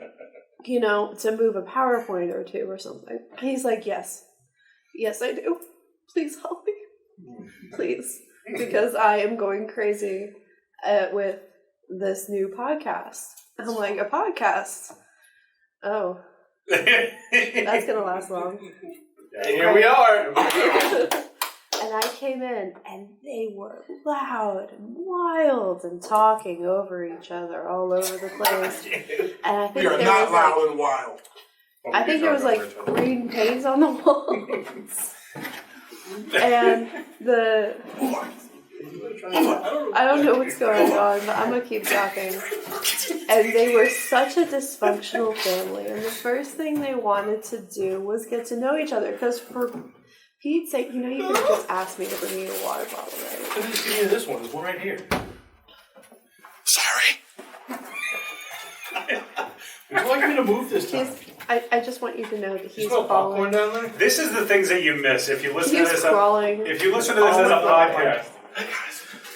you know, to move a PowerPoint or two or something. He's like, yes. Yes, I do. Please help me. Please. Because I am going crazy with this new podcast. I'm like, a podcast? Oh. That's going to last long. And here we are. And I came in, and they were loud and wild and talking over each other all over the place. And I think We are there not was loud like, and wild. I think there was like green paint on the walls. And I don't know what's going on, but I'm going to keep talking. And they were such a dysfunctional family. And the first thing they wanted to do was get to know each other. Because for Pete's sake, you know, you could have just asked me to bring you a water bottle, right? Let me just give you this one. There's one right here. Sorry. Would you like me to move this time? I just want you to know that You he's smell popcorn crawling. down there? This is the things that you miss if you listen to He's this. crawling. If you listen to this as a podcast.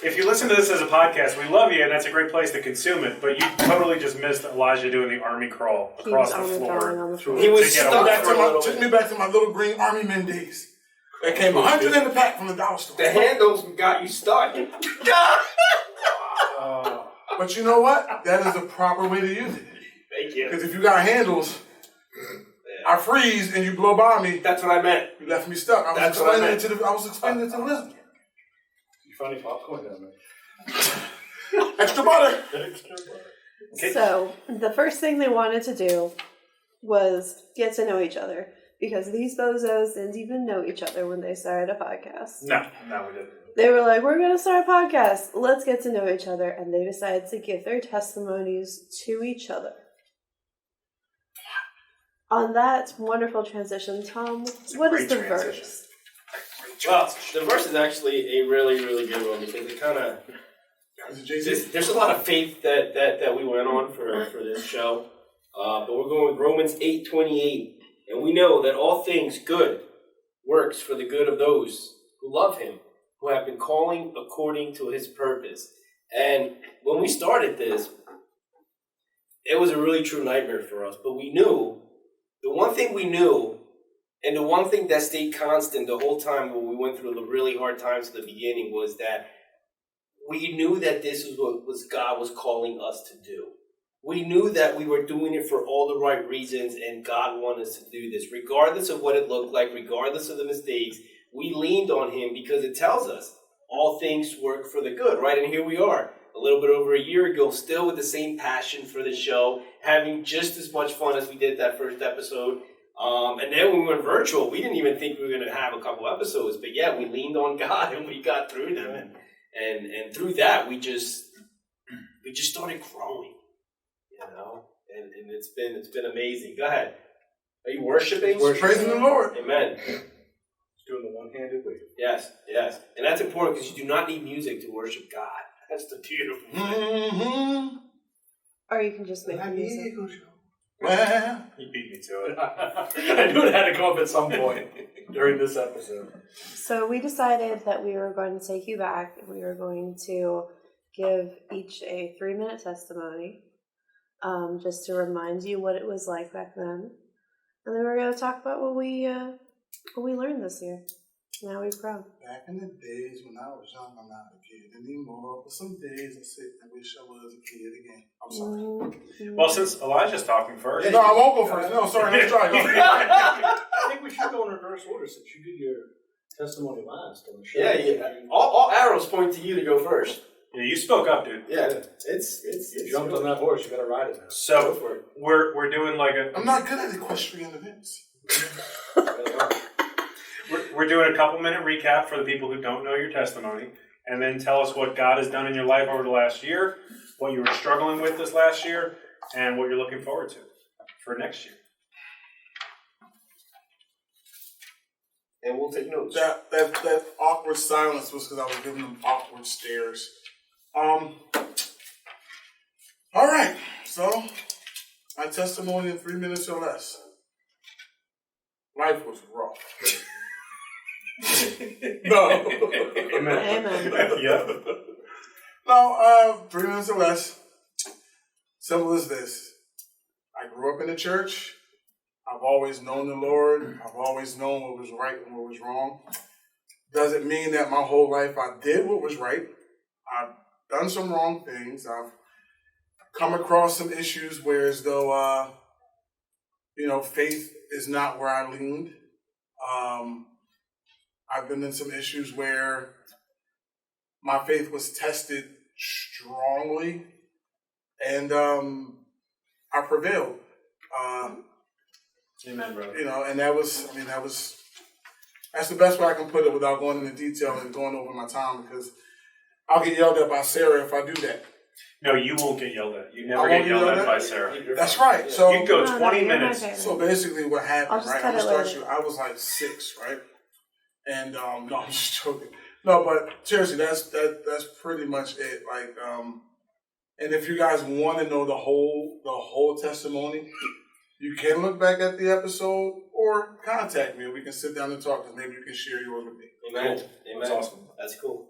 If you listen to this as a podcast, we love you, and that's a great place to consume it. But you totally just missed Elijah doing the army crawl He across was the on the floor. drawing on the floor. He was To get stuck away. for a little Took bit. me back to my little green army men days. They came 100 in the pack from the dollar store. The handles got you stuck. But you know what? That is the proper way to use it. Thank you. Because if you got handles, I freeze and you blow by me, That's what I meant. you left me stuck. I was That's what I explaining meant. it to the listener. You found any popcorn down there? Extra butter. So the first thing they wanted to do was get to know each other. Because these bozos didn't even know each other when they started a podcast. No, we didn't. They were like, we're going to start a podcast. Let's get to know each other. And they decided to give their testimonies to each other. On that wonderful transition, Tom, what is the transition. verse? Well, the verse is actually a really, really good one because it kind of there's a lot of faith that we went on for this show, but we're going with Romans 8:28, and we know that all things good works for the good of those who love Him, who have been calling according to His purpose. And when we started this, it was a really true nightmare for us, but we knew the one thing we knew. And the one thing that stayed constant the whole time when we went through the really hard times at the beginning was that we knew that this was what God was calling us to do. We knew that we were doing it for all the right reasons and God wanted us to do this. Regardless of what it looked like, regardless of the mistakes, we leaned on Him because it tells us all things work for the good, right? And here we are, a little bit over a year ago, still with the same passion for the show, having just as much fun as we did that first episode. And then when we went virtual, we didn't even think we were going to have a couple episodes. But yeah, we leaned on God and we got through them. And through that, we just started growing, you know. And it's been amazing. Go ahead. Are you worshiping? Praising the Lord. Amen. He's doing the one-handed wave. Yes. And that's important because you do not need music to worship God. That's the beautiful thing. Mm-hmm. Or you can just make the music. Well, He beat me to it. I knew it had to come up at some point during this episode. So we decided that we were going to take you back and we were going to give each a 3-minute testimony, just to remind you what it was like back then. And then we're going to talk about what we learned this year. Now we've grown. back in the days when I was young, I'm not a kid anymore. But some days I sit and wish I was a kid again. I'm sorry. Mm-hmm. Well, since Elijah's talking first. No, I won't go first. No, sorry. Let's try. I think we should go in reverse order since you did your testimony last on the show. Yeah. All arrows point to you to go first. Yeah, you spoke up, dude. Yeah, it's You jumped on that horse. You got to ride it now. So for it. we're doing like I'm not good at equestrian events. we're doing a couple-minute recap for the people who don't know your testimony, and then tell us what God has done in your life over the last year, what you were struggling with this last year, and what you're looking forward to for next year. And we'll take notes. That awkward silence was because I was giving them awkward stares. All right. So, my testimony in 3 minutes or less. Life was rough. No. Amen. Yeah. No, 3 minutes or less. Simple as this. I grew up in the church. I've always known the Lord. I've always known what was right and what was wrong. Doesn't mean that my whole life I did what was right. I've done some wrong things. I've come across some issues where as though, faith is not where I leaned. I've been in some issues where my faith was tested strongly, and I prevailed. Amen, brother. And that's the best way I can put it without going into detail and going over my time, because I'll get yelled at by Sarah if I do that. No, you won't get yelled at. You I never won't get get yelled yelled at at? by Sarah. That's right. So You go No, 20 you're my minutes. favorite. So basically what I'll happened, just right? cut I'm it gonna start later. you. I was like 6, right? And no, I'm just joking. No, but seriously, that's pretty much it. Like, and if you guys want to know the whole testimony, you can look back at the episode or contact me and we can sit down and talk, because maybe you can share yours with me. Amen. Cool. Amen. That's awesome. That's cool.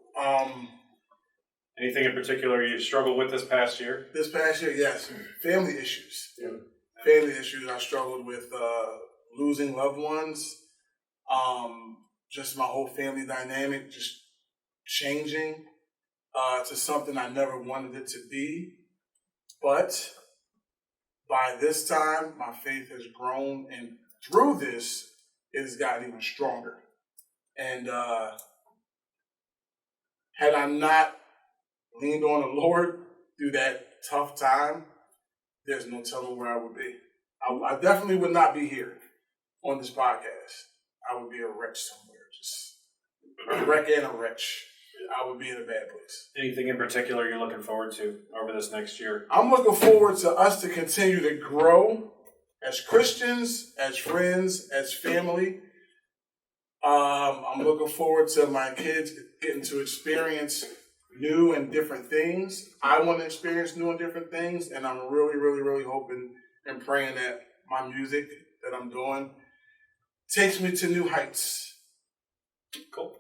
Anything in particular you struggled with this past year? This past year, yes, family issues. Yeah. Family issues. I struggled with losing loved ones. Just my whole family dynamic just changing to something I never wanted it to be. But by this time, my faith has grown, and through this, it has gotten even stronger. And had I not leaned on the Lord through that tough time, there's no telling where I would be. I definitely would not be here on this podcast. I would be a wretch somewhere, just a wreck and a wretch. I would be in a bad place. Anything in particular you're looking forward to over this next year? I'm looking forward to us to continue to grow as Christians, as friends, as family. I'm looking forward to my kids getting to experience new and different things. I want to experience new and different things, and I'm really, really, really hoping and praying that my music that I'm doing takes me to new heights. Cool.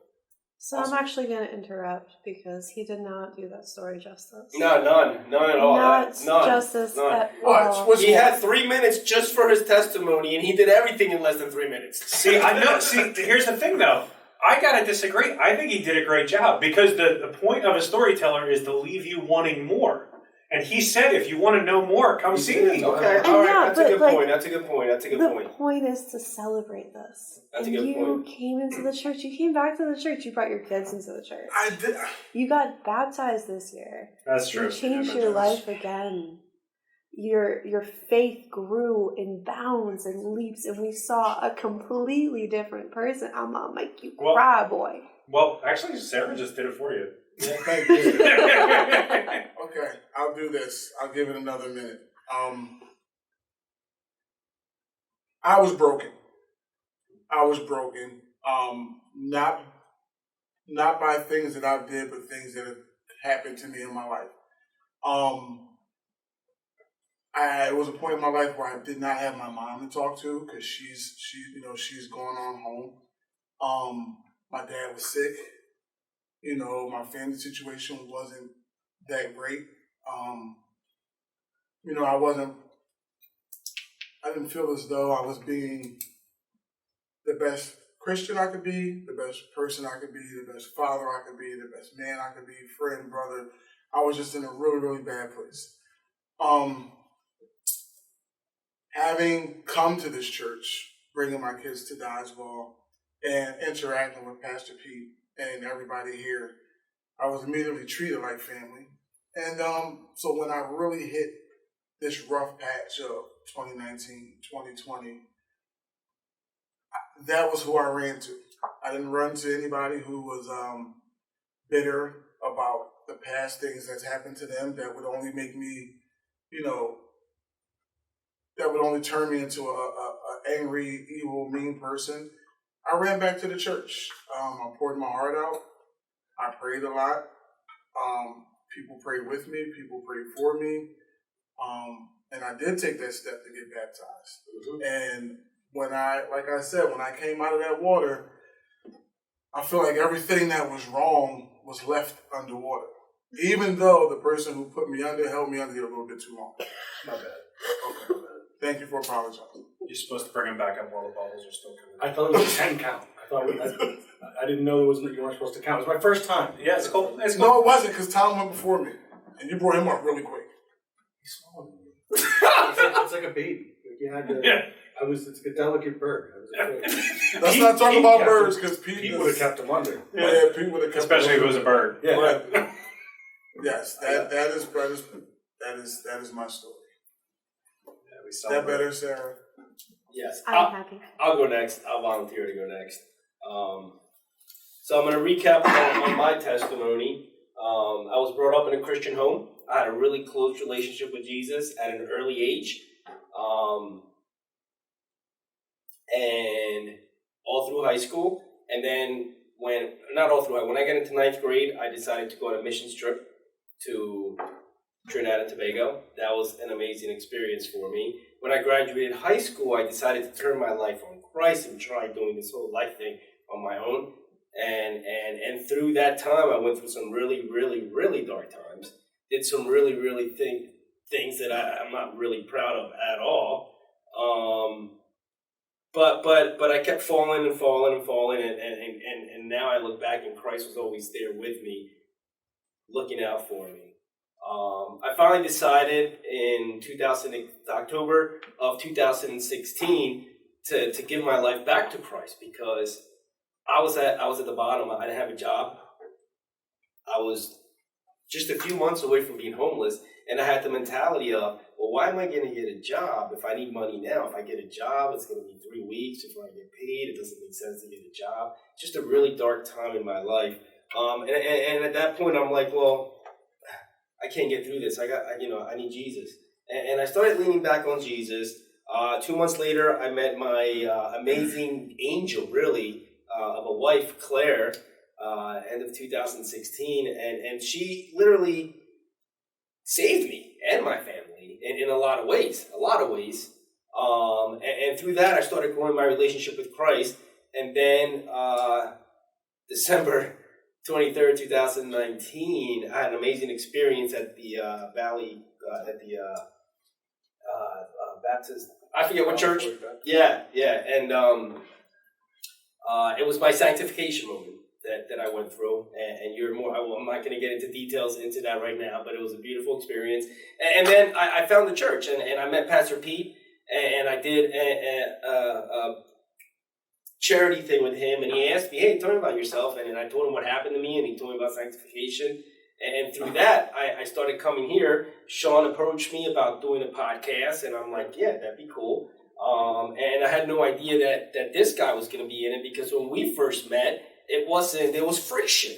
So I'm actually going to interrupt because he did not do that story justice. No, none at all. Not None. justice None. at What? all. What's He had 3 minutes just for his testimony, and he did everything in less than 3 minutes. See, I know. See, here's the thing, though. I gotta disagree. I think he did a great job, because the point of a storyteller is to leave you wanting more. And he said, if you want to know more, come see me. Okay, And all right. yeah, That's a but, good like, point. That's a good point. That's a good The point. point is to celebrate this. That's a and good you point. came into the church. You came back to the church. You brought your kids into the church. I did. You got baptized this year. That's true. You changed your life again. Your faith grew in bounds and leaps, and we saw a completely different person. I'm gonna make you cry, boy. Well, actually, Sarah just did it for you. Yeah, thank you. Okay, I'll do this. I'll give it another minute. I was broken. Not by things that I did, but things that have happened to me in my life. It was a point in my life where I did not have my mom to talk to because she's going on home. My dad was sick. My family situation wasn't that great. I didn't feel as though I was being the best Christian I could be, the best person I could be, the best father I could be, the best man I could be, friend, brother. I was just in a really, really bad place. Having come to this church, bringing my kids to Dodgeball, and interacting with Pastor Pete and everybody here, I was immediately treated like family. And so when I really hit this rough patch of 2019, 2020, that was who I ran to. I didn't run to anybody who was bitter about the past things that's happened to them that would only make me, that would only turn me into a angry, evil, mean person. I ran back to the church. I poured my heart out. I prayed a lot. People prayed with me. People prayed for me. And I did take that step to get baptized. Mm-hmm. And when I came out of that water, I feel like everything that was wrong was left underwater. Even though the person who put me under held me under here a little bit too long. My bad. Okay. Thank you for apologizing. You're supposed to bring him back up while the bubbles are still coming. I thought it was a 10 count. I didn't know you weren't supposed to count. It was my first time. Yeah, it's cool. No, it wasn't, because Tom went before me. And you brought him up really quick. He's smaller than me. It's like a baby. You had to, yeah. It's a delicate bird. Let's not talk about birds, because Pete would have kept him under. Yeah, Pete would have kept Especially him if it was a bird. Yeah. But, yes, that is my story. Is that better, Sarah? Yes. I'm happy. I'll go next. I'll volunteer to go next. So I'm going to recap on my testimony. I was brought up in a Christian home. I had a really close relationship with Jesus at an early age. And all through high school. And then when I got into 9th grade, I decided to go on a missions trip to Trinidad and Tobago. That was an amazing experience for me. When I graduated high school, I decided to turn my life on Christ and try doing this whole life thing on my own. And through that time, I went through some really, really, really dark times. Did some really, really things that I'm not really proud of at all. But I kept falling, and now I look back and Christ was always there with me, looking out for me. I finally decided in October of 2016 to give my life back to Christ, because I was at the bottom. I didn't have a job. I was just a few months away from being homeless, and I had the mentality of, well, why am I going to get a job if I need money now? If I get a job, it's going to be 3 weeks before I get paid. It doesn't make sense to get a job. Just a really dark time in my life. And at that point, I'm like, well, I can't get through this. I need Jesus. And I started leaning back on Jesus. 2 months later, I met my amazing angel, really, of a wife, Claire, end of 2016. And she literally saved me and my family in a lot of ways. And through that, I started growing my relationship with Christ. And then December 23rd, 2019, I had an amazing experience at the Valley, Baptist. I forget what church. Yeah. And it was my sanctification moment that I went through. And you're more. I'm not going to get into details into that right now, but it was a beautiful experience. And then I found the church, and I met Pastor Pete, and I did a charity thing with him, and he asked me, hey, tell me about yourself, and I told him what happened to me, and he told me about sanctification, and through that, I started coming here. Shawn approached me about doing a podcast, and I'm like, yeah, that'd be cool, and I had no idea that this guy was going to be in it, because when we first met, there was friction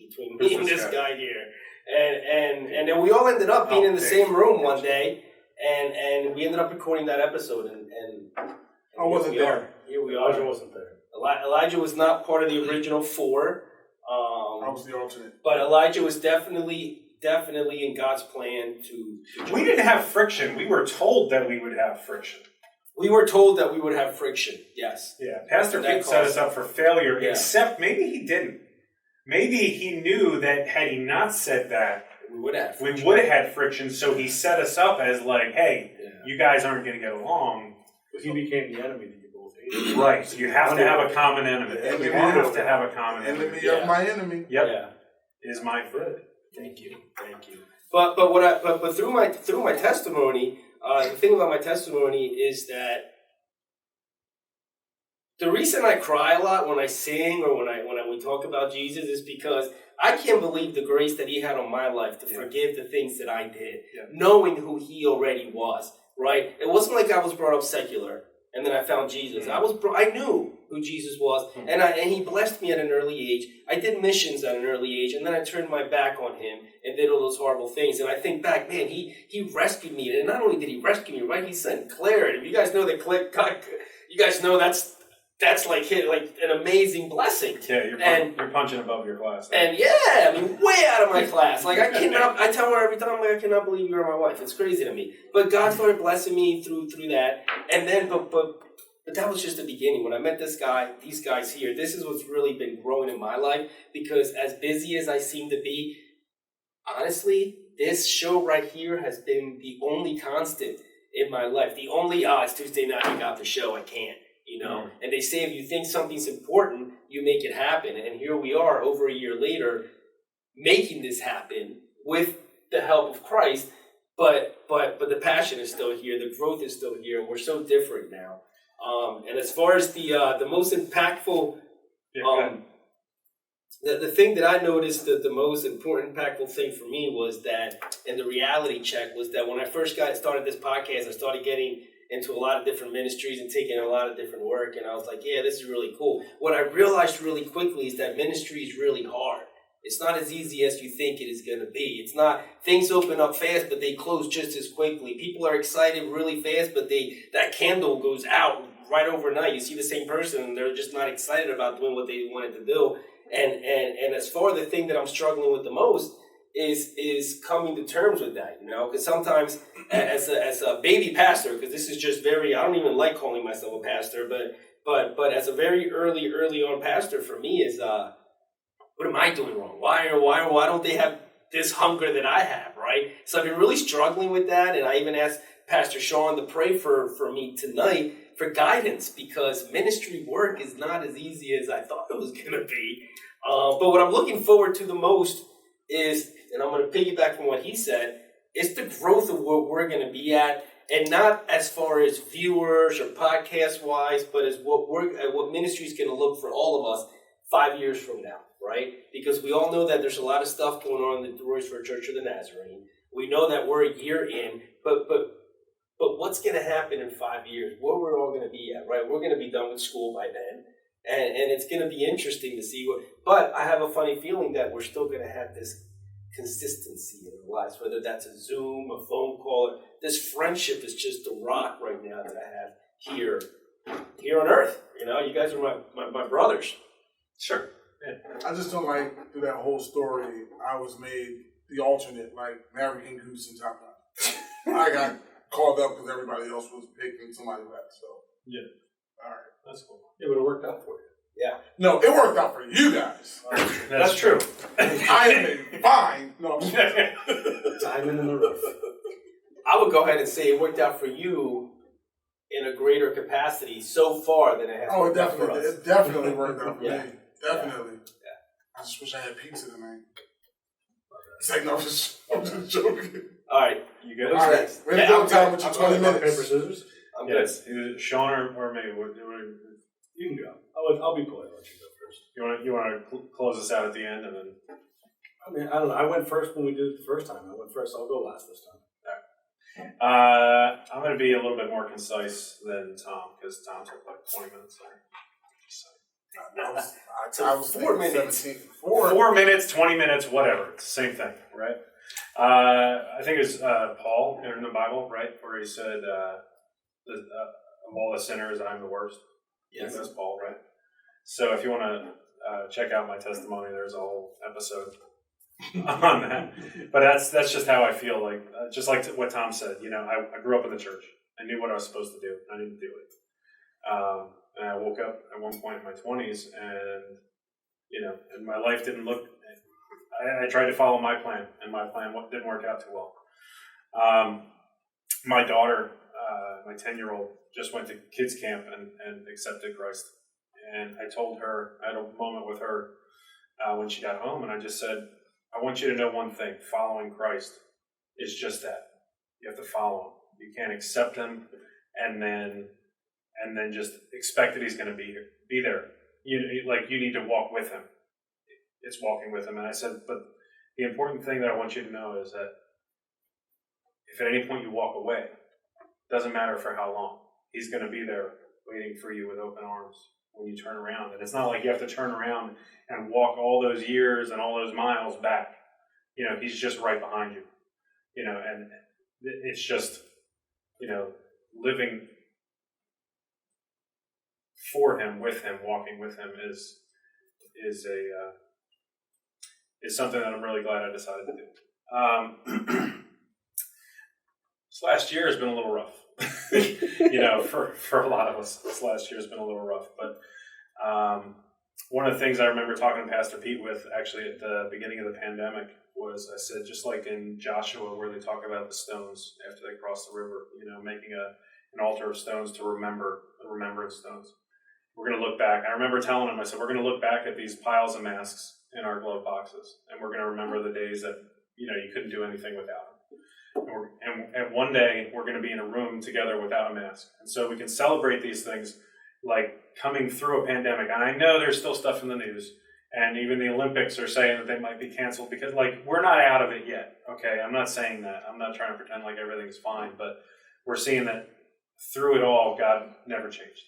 between me and this guy here, and then we all ended up being in the same room one day, and we ended up recording that episode, and I wasn't there. Here we Elijah are. wasn't there. Elijah was not part of the original 4. I was the alternate. But Elijah was definitely in God's plan to We didn't have friction. We were told that we would have friction. We were told that we would have friction, yes. Yeah, Pastor That Pete set caused- us up for failure, Yeah. except maybe he didn't. Maybe he knew that had he not said that, We would have we friction. would have had friction, so he set us up as like, hey, Yeah. you guys aren't going to get along. But he became the enemy that you both hated. Right, so you have to have a common enemy. The enemy You have to have a common enemy. Enemy Yeah. of my enemy. Yep, Yeah. is my friend. Thank you. But through my testimony, the thing about my testimony is that the reason I cry a lot when I sing or when we talk about Jesus is because I can't believe the grace that He had on my life to forgive the things that I did, knowing who He already was. Right? It wasn't like I was brought up secular and then I found Jesus. I knew who Jesus was, and He blessed me at an early age. I did missions at an early age, and then I turned my back on Him and did all those horrible things. And I think back, man, He rescued me, and not only did He rescue me, right? He sent Claire. And if you guys know that Claire, you guys know that's like an amazing blessing. Yeah, you're punching above your class. And yeah, I mean, way out of my class. Like I tell her every time, like, I cannot believe you're my wife. It's crazy to me. But God started blessing me through that. And then, but that was just the beginning. When I met this guy, these guys here, this is what's really been growing in my life. Because as busy as I seem to be, honestly, this show right here has been the only constant in my life. The only, it's Tuesday night, I got the show, I can't. You know, and they say if you think something's important, you make it happen. And here we are, over a year later, making this happen with the help of Christ. But the passion is still here, the growth is still here, and we're so different now. And as far as the most impactful, the thing that I noticed that the most important impactful thing for me was that, and the reality check was that when I first started this podcast, I started getting into a lot of different ministries and taking a lot of different work, and I was like, yeah, this is really cool. What I realized really quickly is that ministry is really hard. It's not as easy as you think it is going to be. It's not, things open up fast, but they close just as quickly. People are excited really fast, but that candle goes out right overnight. You see the same person, and they're just not excited about doing what they wanted to do. And as far as the thing that I'm struggling with the most is coming to terms with that, you know, because sometimes as a baby pastor, because this is just very, I don't even like calling myself a pastor, but as a very early on pastor for me is, what am I doing wrong? Why don't they have this hunger that I have, right? So I've been really struggling with that, and I even asked Pastor Shawn to pray for me tonight for guidance, because ministry work is not as easy as I thought it was going to be. But what I'm looking forward to the most is, and I'm going to piggyback from what he said, it's the growth of where we're going to be at, and not as far as viewers or podcast wise, but as what ministry is going to look for all of us 5 years from now, right? Because we all know that there's a lot of stuff going on in the Royersford Church of the Nazarene. We know that we're a year in, but what's going to happen in 5 years? Where we're all going to be at, right? We're going to be done with school by then, and it's going to be interesting to see what. But I have a funny feeling that we're still going to have this consistency in our lives, whether that's a Zoom, a phone call. This friendship is just a rock right now that I have here on earth. You know, you guys are my brothers. Sure. Yeah. I just don't like through that whole story, I was made the alternate, like Mary and Goose and Top Gun. I got called up because everybody else was picking somebody left. So Yeah. All right. That's cool. Yeah, but it worked out for you. Yeah. No, it worked out for you guys. That's true. I am fine. No, Diamond in the rough. I would go ahead and say it worked out for you in a greater capacity so far than it has oh, worked out for us. it definitely worked out for Yeah. me. Definitely. Yeah. I just wish I had pizza tonight. It's like, no, I'm just joking. All right. You good? All right. Way to go, Tom, with your 20 Rock, paper, minutes. scissors. I'm good. Yes. Either Shawn or me. You can go. I'll be polite. I'll let you go first. You want to close us out at the end, and then. I mean, I don't know. I went first when we did it the first time. I went first. I'll go last this time. I'm going to be a little bit more concise than Tom, because Tom took like 20 minutes there. I was 4 minutes. 17. 4 minutes, 20 minutes, whatever. It's the same thing, right? I think it was Paul in the Bible, right, where he said, a of all the sinners, I'm the worst. Yes. That's Paul, right? So if you want to check out my testimony, there's a whole episode on that. But that's just how I feel. Like just like what Tom said, I grew up in the church. I knew what I was supposed to do. I didn't do it. And I woke up at one point in my 20s, and and my life didn't look. I tried to follow my plan, and my plan didn't work out too well. My daughter, my 10-year-old, just went to kids camp and accepted Christ. And I told her, I had a moment with her when she got home, and I just said, I want you to know one thing: following Christ is just that. You have to follow him. You can't accept him and then just expect that he's going to be there. You need to walk with him. It's walking with him. And I said, but the important thing that I want you to know is that if at any point you walk away, doesn't matter for how long, he's going to be there waiting for you with open arms when you turn around. And it's not like you have to turn around and walk all those years and all those miles back. He's just right behind you. And it's just, living for him, with him, walking with him is something that I'm really glad I decided to do. This last year has been a little rough. For a lot of us, this last year has been a little rough. But one of the things I remember talking to Pastor Pete with, actually, at the beginning of the pandemic, was I said, just like in Joshua, where they talk about the stones after they cross the river, making an altar of stones to remember, the remembrance stones. We're going to look back. I remember telling him, I said, we're going to look back at these piles of masks in our glove boxes, and we're going to remember the days that, you couldn't do anything without them. And one day, we're going to be in a room together without a mask. And so we can celebrate these things like coming through a pandemic. And I know there's still stuff in the news, and even the Olympics are saying that they might be canceled because, we're not out of it yet, okay? I'm not saying that. I'm not trying to pretend like everything's fine, but we're seeing that through it all, God never changed.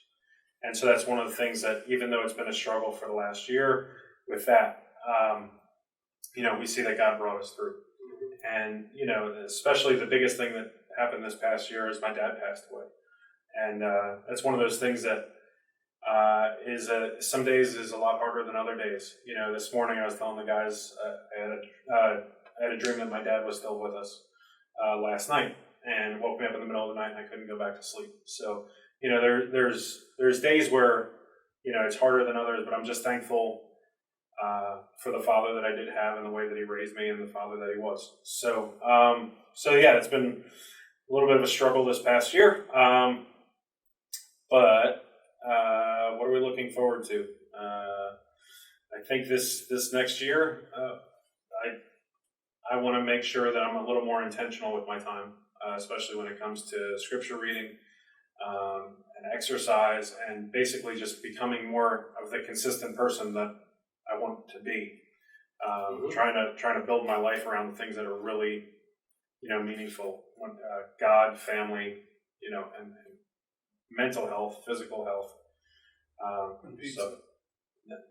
And so that's one of the things that, even though it's been a struggle for the last year with that, we see that God brought us through. And, especially the biggest thing that happened this past year is my dad passed away. And that's one of those things that some days is a lot harder than other days. This morning I was telling the guys I had a dream that my dad was still with us last night, and woke me up in the middle of the night and I couldn't go back to sleep. So, there's days where, it's harder than others, but I'm just thankful for the father that I did have and the way that he raised me and the father that he was. So yeah, it's been a little bit of a struggle this past year. But what are we looking forward to? I think this next year, I want to make sure that I'm a little more intentional with my time, especially when it comes to scripture reading and exercise, and basically just becoming more of the consistent person that I want to be. Trying to build my life around the things that are really, meaningful. God, family, and mental health, physical health. So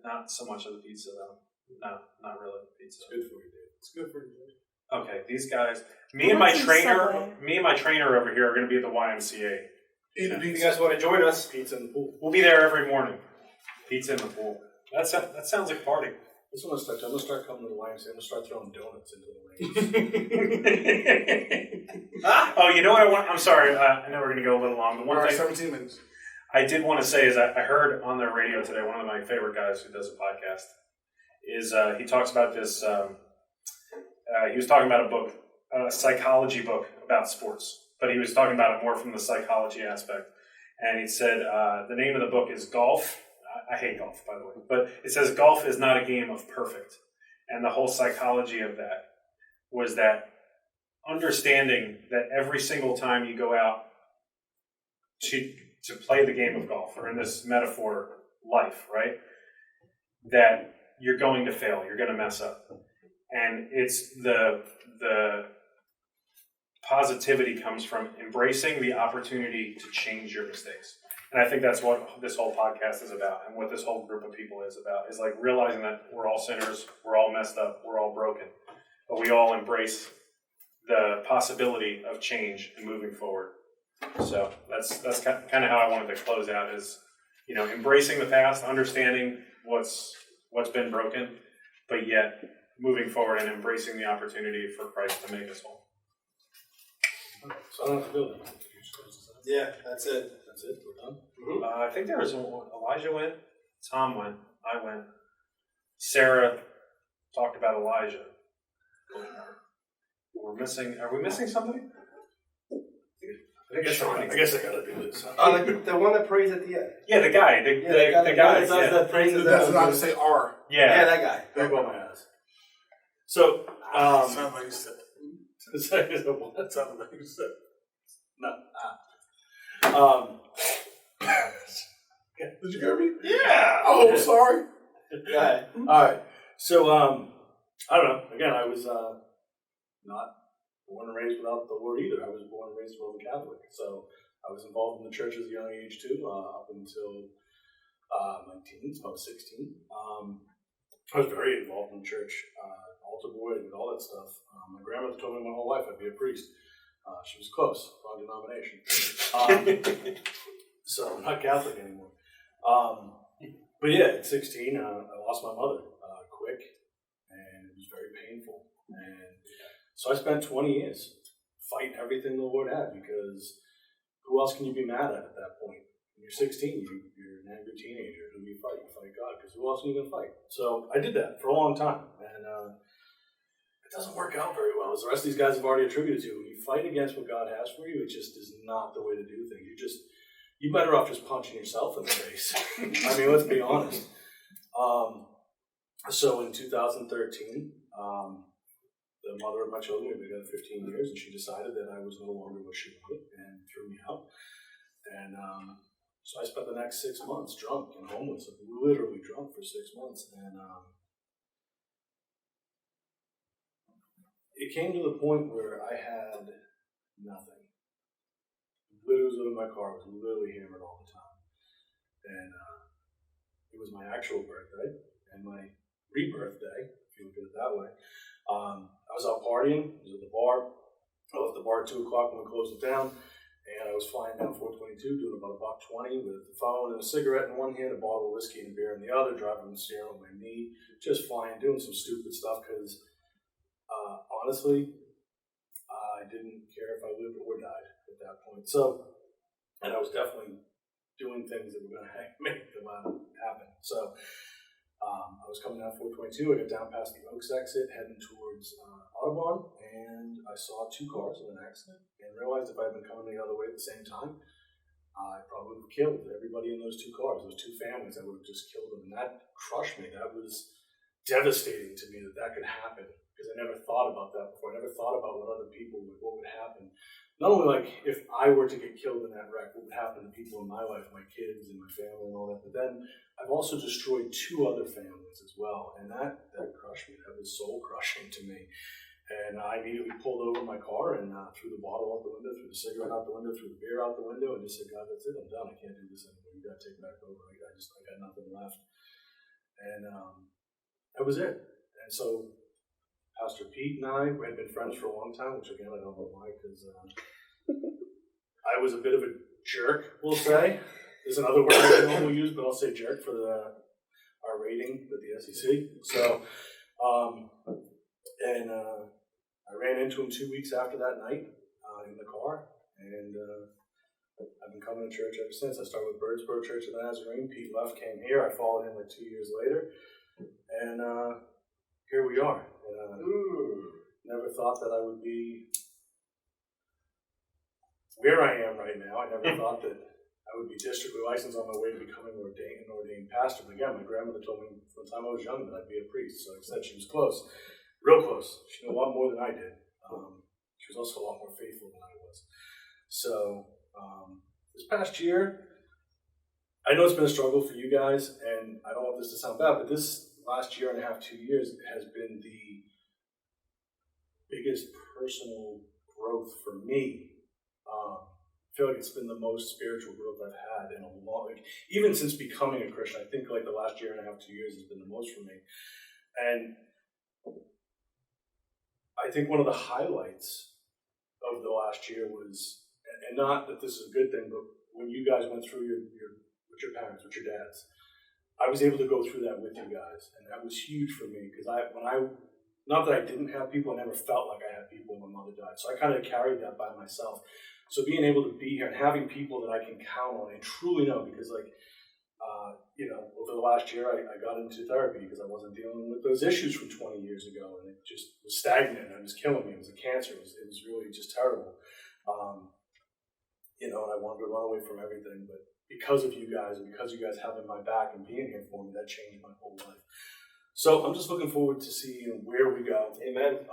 not so much of the pizza though. Not really pizza. It's good for you, dude. It's good for you, dude. Okay, these guys. Me and my trainer over here are going to be at the YMCA. If you guys want to join us, Pizza in the pool. We'll be there every morning. Pizza in the pool. That sounds like a party. That's what I'm going to start coming to the YMCA. I'm going to start throwing donuts into the lanes. Oh, you know what I want? I'm sorry. I know we're going to go a little long. The one thing 17 minutes. I did want to say is I heard on the radio today, one of my favorite guys who does a podcast, is he talks about this. He was talking about a book, a psychology book about sports, but he was talking about it more from the psychology aspect. And he said the name of the book is Golf. I hate golf, by the way, but it says golf is not a game of perfect. And the whole psychology of that was that understanding that every single time you go out to play the game of golf, or in this metaphor, life, right, that you're going to fail, you're going to mess up. And it's the positivity comes from embracing the opportunity to change your mistakes. And I think that's what this whole podcast is about, and what this whole group of people is about, is like realizing that we're all sinners, we're all messed up, we're all broken, but we all embrace the possibility of change and moving forward. So that's kind of how I wanted to close out is, embracing the past, understanding what's been broken, but yet moving forward and embracing the opportunity for Christ to make us whole. So I don't have to build it. Yeah, that's it. That's it. We're done. Mm-hmm. I think there was Elijah went, Tom went, I went, Sarah talked about Elijah. Are we missing somebody? I guess I gotta do this. The one that prays at the end. Yeah, the guy. The guy that does that prays at the That's end. not to say R. Yeah, that guy. Don't go my ass. So, Sounds like you said. what? Sounded like you said. No. Did you hear me? Yeah. Oh, sorry. Go ahead. All right. So, I don't know. Again, I was not born and raised without the Lord either. I was born and raised Roman Catholic. So I was involved in the church at a young age too, up until my teens, about 16. I was very involved in church, altar boy and all that stuff. My grandmother told me my whole life I'd be a priest. She was close, wrong denomination. So I'm not Catholic anymore. But yeah, at 16, I lost my mother quick, and it was very painful. And so I spent 20 years fighting everything the Lord had, because who else can you be mad at that point? When you're 16, you're an angry teenager. Who do you fight? You fight God, because who else are you going to fight? So I did that for a long time, and it doesn't work out very well, as the rest of these guys have already attributed to. When you fight against what God has for you, it just is not the way to do things. You're better off just punching yourself in the face. I mean, let's be honest. So in 2013, the mother of my children, we've been together 15 years, and she decided that I was no longer what she wanted and threw me out. And so I spent the next 6 months drunk and homeless, literally drunk for 6 months. And it came to the point where I had nothing. Literally was in my car, was literally hammered all the time. And it was my actual birthday and my rebirth day, if you look at it that way. I was out partying, I was at the bar. I left the bar at 2 o'clock when we closed it down, and I was flying down 422, doing about $1.20 with the phone and a cigarette in one hand, a bottle of whiskey and a beer in the other, driving the steering on my knee, just flying, doing some stupid stuff, because honestly, I didn't care if I lived or died at that point. So, and I was definitely doing things that were going to make them happen. So, I was coming down 422. I got down past the Oaks exit, heading towards Audubon, and I saw 2 cars in an accident, and realized if I had been coming the other way at the same time, I probably would have killed everybody in those 2 cars, those 2 families. I would have just killed them, and that crushed me. That was devastating to me that could happen, because I never thought about that before. I never thought about what other people what would happen. Not only like if I were to get killed in that wreck, what would happen to people in my life, my kids and my family and all that. But then I've also destroyed 2 other families as well, and that crushed me. That was soul crushing to me. And I immediately pulled over my car and threw the bottle out the window, threw the cigarette out the window, threw the beer out the window, and just said, "God, that's it. I'm done. I can't do this anymore. You got to take back over. I got nothing left." And that was it. And so Pastor Pete and I had been friends for a long time, which again I don't know why, because I was a bit of a jerk, we'll say. There's another word I don't normally use, but I'll say jerk for our rating with the SEC. So, I ran into him 2 weeks after that night in the car, and I've been coming to church ever since. I started with Birdsboro Church of the Nazarene. Pete left, came here. I followed him like 2 years later, and here we are. Never thought that I would be where I am right now. I never thought that I would be districtly licensed on my way to becoming an ordained pastor. But again, my grandmother told me from the time I was young that I'd be a priest. So like I said, she was close, real close. She knew a lot more than I did. She was also a lot more faithful than I was. So this past year, I know it's been a struggle for you guys, and I don't want this to sound bad, but this last year and a half, 2 years, has been the biggest personal growth for me. I feel like it's been the most spiritual growth I've had in a long, even since becoming a Christian. I think like the last year and a half, 2 years has been the most for me. And I think one of the highlights of the last year was, and And not that this is a good thing, but when you guys went through with your parents, with your dads, I was able to go through that with you guys, and that was huge for me because not that I didn't have people, I never felt like I had people when my mother died, so I kind of carried that by myself. So being able to be here and having people that I can count on and truly know, because over the last year I got into therapy because I wasn't dealing with those issues from 20 years ago, and it just was stagnant and it was killing me. It was a cancer. It was really just terrible. And I wanted to run away from everything, but because of you guys and because you guys having my back and being here for me, that changed my whole life. So I'm just looking forward to seeing where we go. Amen.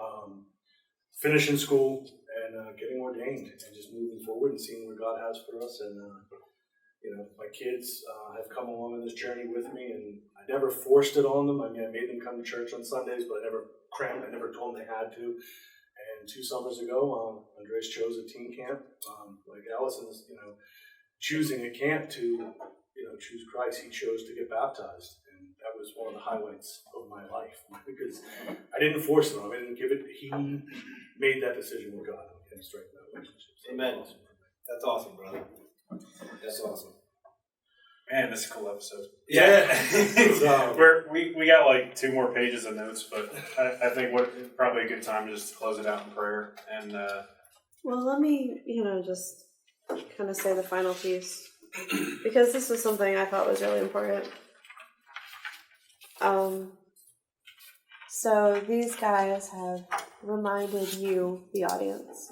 Finishing school and getting ordained and just moving forward and seeing what God has for us. And my kids have come along on this journey with me, and I never forced it on them. I mean, I made them come to church on Sundays, but I never crammed. I never told them they had to. And 2 summers ago, Andres chose a teen camp, like Allison's, choosing a camp to, choose Christ. He chose to get baptized, and that was one of the highlights of my life because I didn't force it on him. I didn't give it. He made that decision with God and straightened that relationship. So Amen. That's awesome, brother. That's awesome. Man, this is a cool episode. Yeah. we got like 2 more pages of notes, but I think probably a good time just to close it out in prayer. And well, let me, just kind of say the final piece, because this was something I thought was really important. So these guys have reminded you, the audience,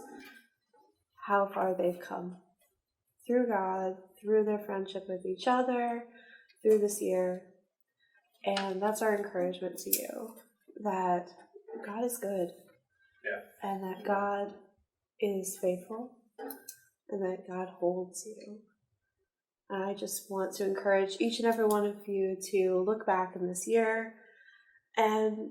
how far they've come through God, through their friendship with each other, through this year. And that's our encouragement to you, that God is good. Yeah. And that God is faithful, and that God holds you. And I just want to encourage each and every one of you to look back in this year and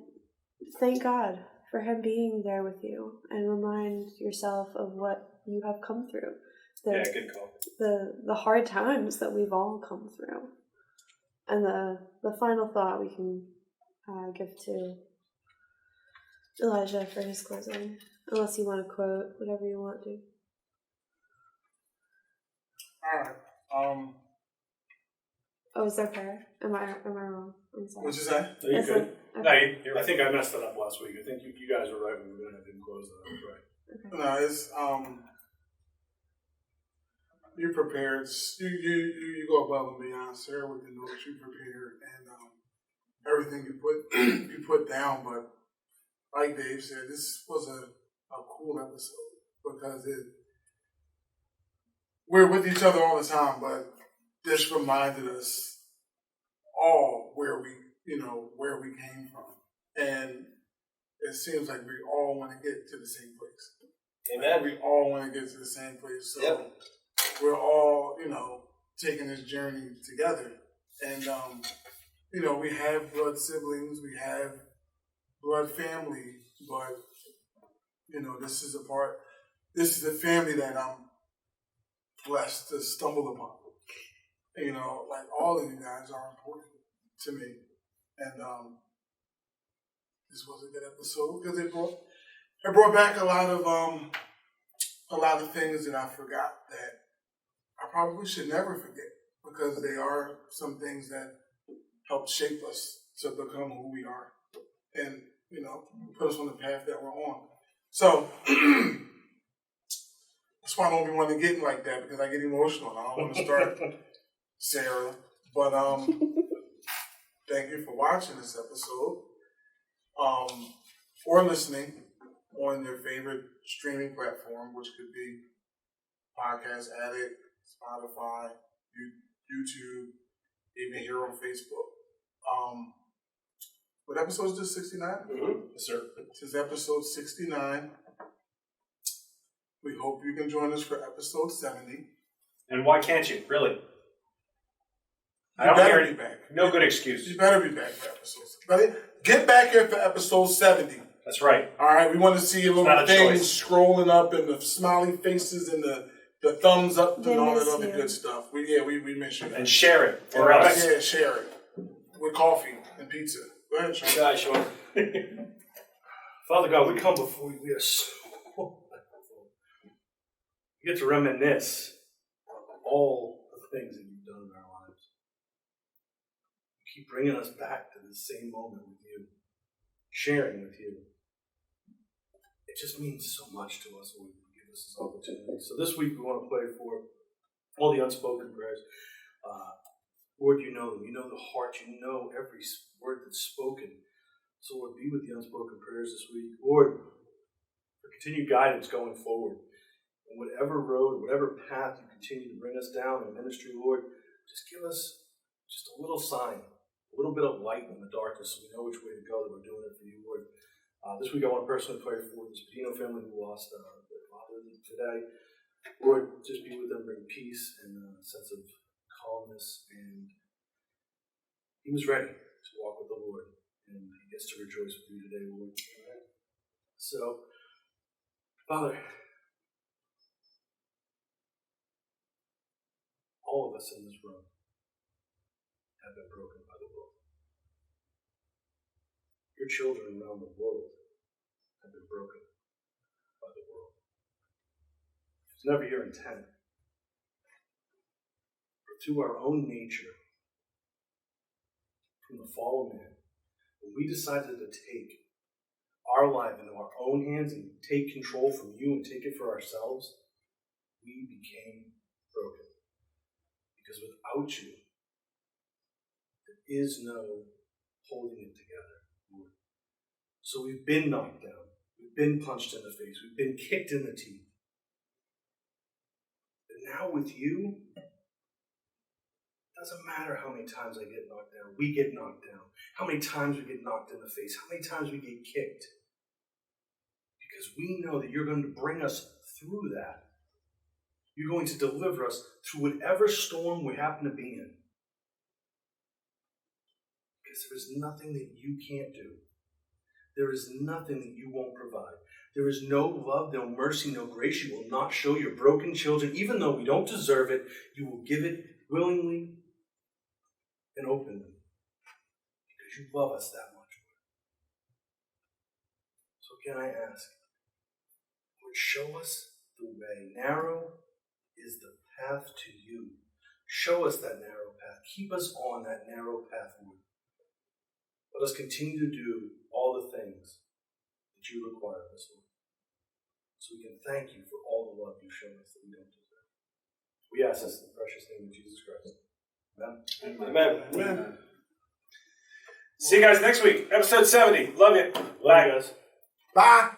thank God for Him being there with you, and remind yourself of what you have come through. Good call. The hard times that we've all come through. And the final thought we can give to Elijah for his closing, unless you want to quote, whatever you want to. All right. Oh, is there prayer? Am I wrong? I'm sorry. What'd you say? No, you're Is good. it? No, Okay. you're I think I messed it up last week. I think you guys were right when we were going to close it. I was right. Okay. No, it's you prepared. You go above and beyond, sir, with the notes you prepared and everything you put down. But like Dave said, this was a cool episode because we're with each other all the time, but this reminded us all where we came from, and it seems like we all want to get to the same place. Amen. We all want to get to the same place, so Yep. we're all taking this journey together, and we have blood siblings, we have blood family, but this is the family that I'm blessed to stumble upon. Like all of you guys are important to me, and this was a good episode because it brought back a lot of things that I forgot that I probably should never forget, because they are some things that help shape us to become who we are, and put us on the path that we're on. So that's why I don't be wanting to get like that, because I get emotional and I don't want to start Sarah. But thank you for watching this episode, or listening on your favorite streaming platform, which could be Podcast Addict, Spotify, YouTube, even here on Facebook. What episode is this? 69? Mm-hmm. Yes, sir. This is episode 69. We hope you can join us for episode 70. And why can't you? Really? I You don't better hear be back. no good excuse. You better be back for episode 70. Get back here for episode 70. That's right. All right, we want to see a not little a things choice. scrolling up, and the smiley faces, and the thumbs up, They and all that miss other you. good stuff. We miss you. And share it, or All right, else. yeah, share it with coffee and pizza. Go ahead, Shawn. Guys, Shawn. Father God, we come before you. We are so We get to reminisce all the things that you've done in our lives. You keep bringing us back to the same moment with you, sharing with you. It just means so much to us when you give us this opportunity. So this week we want to pray for all the unspoken prayers. Lord, you know them. You know the heart. You know every word that's spoken. So Lord, be with the unspoken prayers this week. Lord, for continued guidance going forward. And whatever road, whatever path you continue to bring us down in ministry, Lord, just give us just a little sign, a little bit of light in the darkness so we know which way to go, that we're doing it for you, Lord. This week I want to personally pray for the Spadino family who lost their father today. Lord, just be with them, bring peace and a sense of calmness. And he was ready to walk with the Lord, and he gets to rejoice with you today, Lord. So, Father, all of us in this room have been broken by the world. Your children around the world have been broken by the world. It's never your intent. But through our own nature, from the fall of man, when we decided to take our life into our own hands and take control from you and take it for ourselves, we became broken. Because without you, there is no holding it together, Lord. So we've been knocked down. We've been punched in the face. We've been kicked in the teeth. But now with you, it doesn't matter how many times I get knocked down. We get knocked down. How many times we get knocked in the face. How many times we get kicked. Because we know that you're going to bring us through that. You're going to deliver us through whatever storm we happen to be in. Because there is nothing that you can't do. There is nothing that you won't provide. There is no love, no mercy, no grace you will not show your broken children. Even though we don't deserve it, you will give it willingly and openly. Because you love us that much. So can I ask, Lord, show us the way. Narrow is the path to you. Show us that narrow path. Keep us on that narrow path, Lord. Let us continue to do all the things that you require of us, Lord. So we can thank you for all the love you've shown us that we don't deserve. We ask this in the precious name of Jesus Christ. Amen. Amen. Amen. See you guys next week. Episode 70. Love you. Bye, guys. Bye.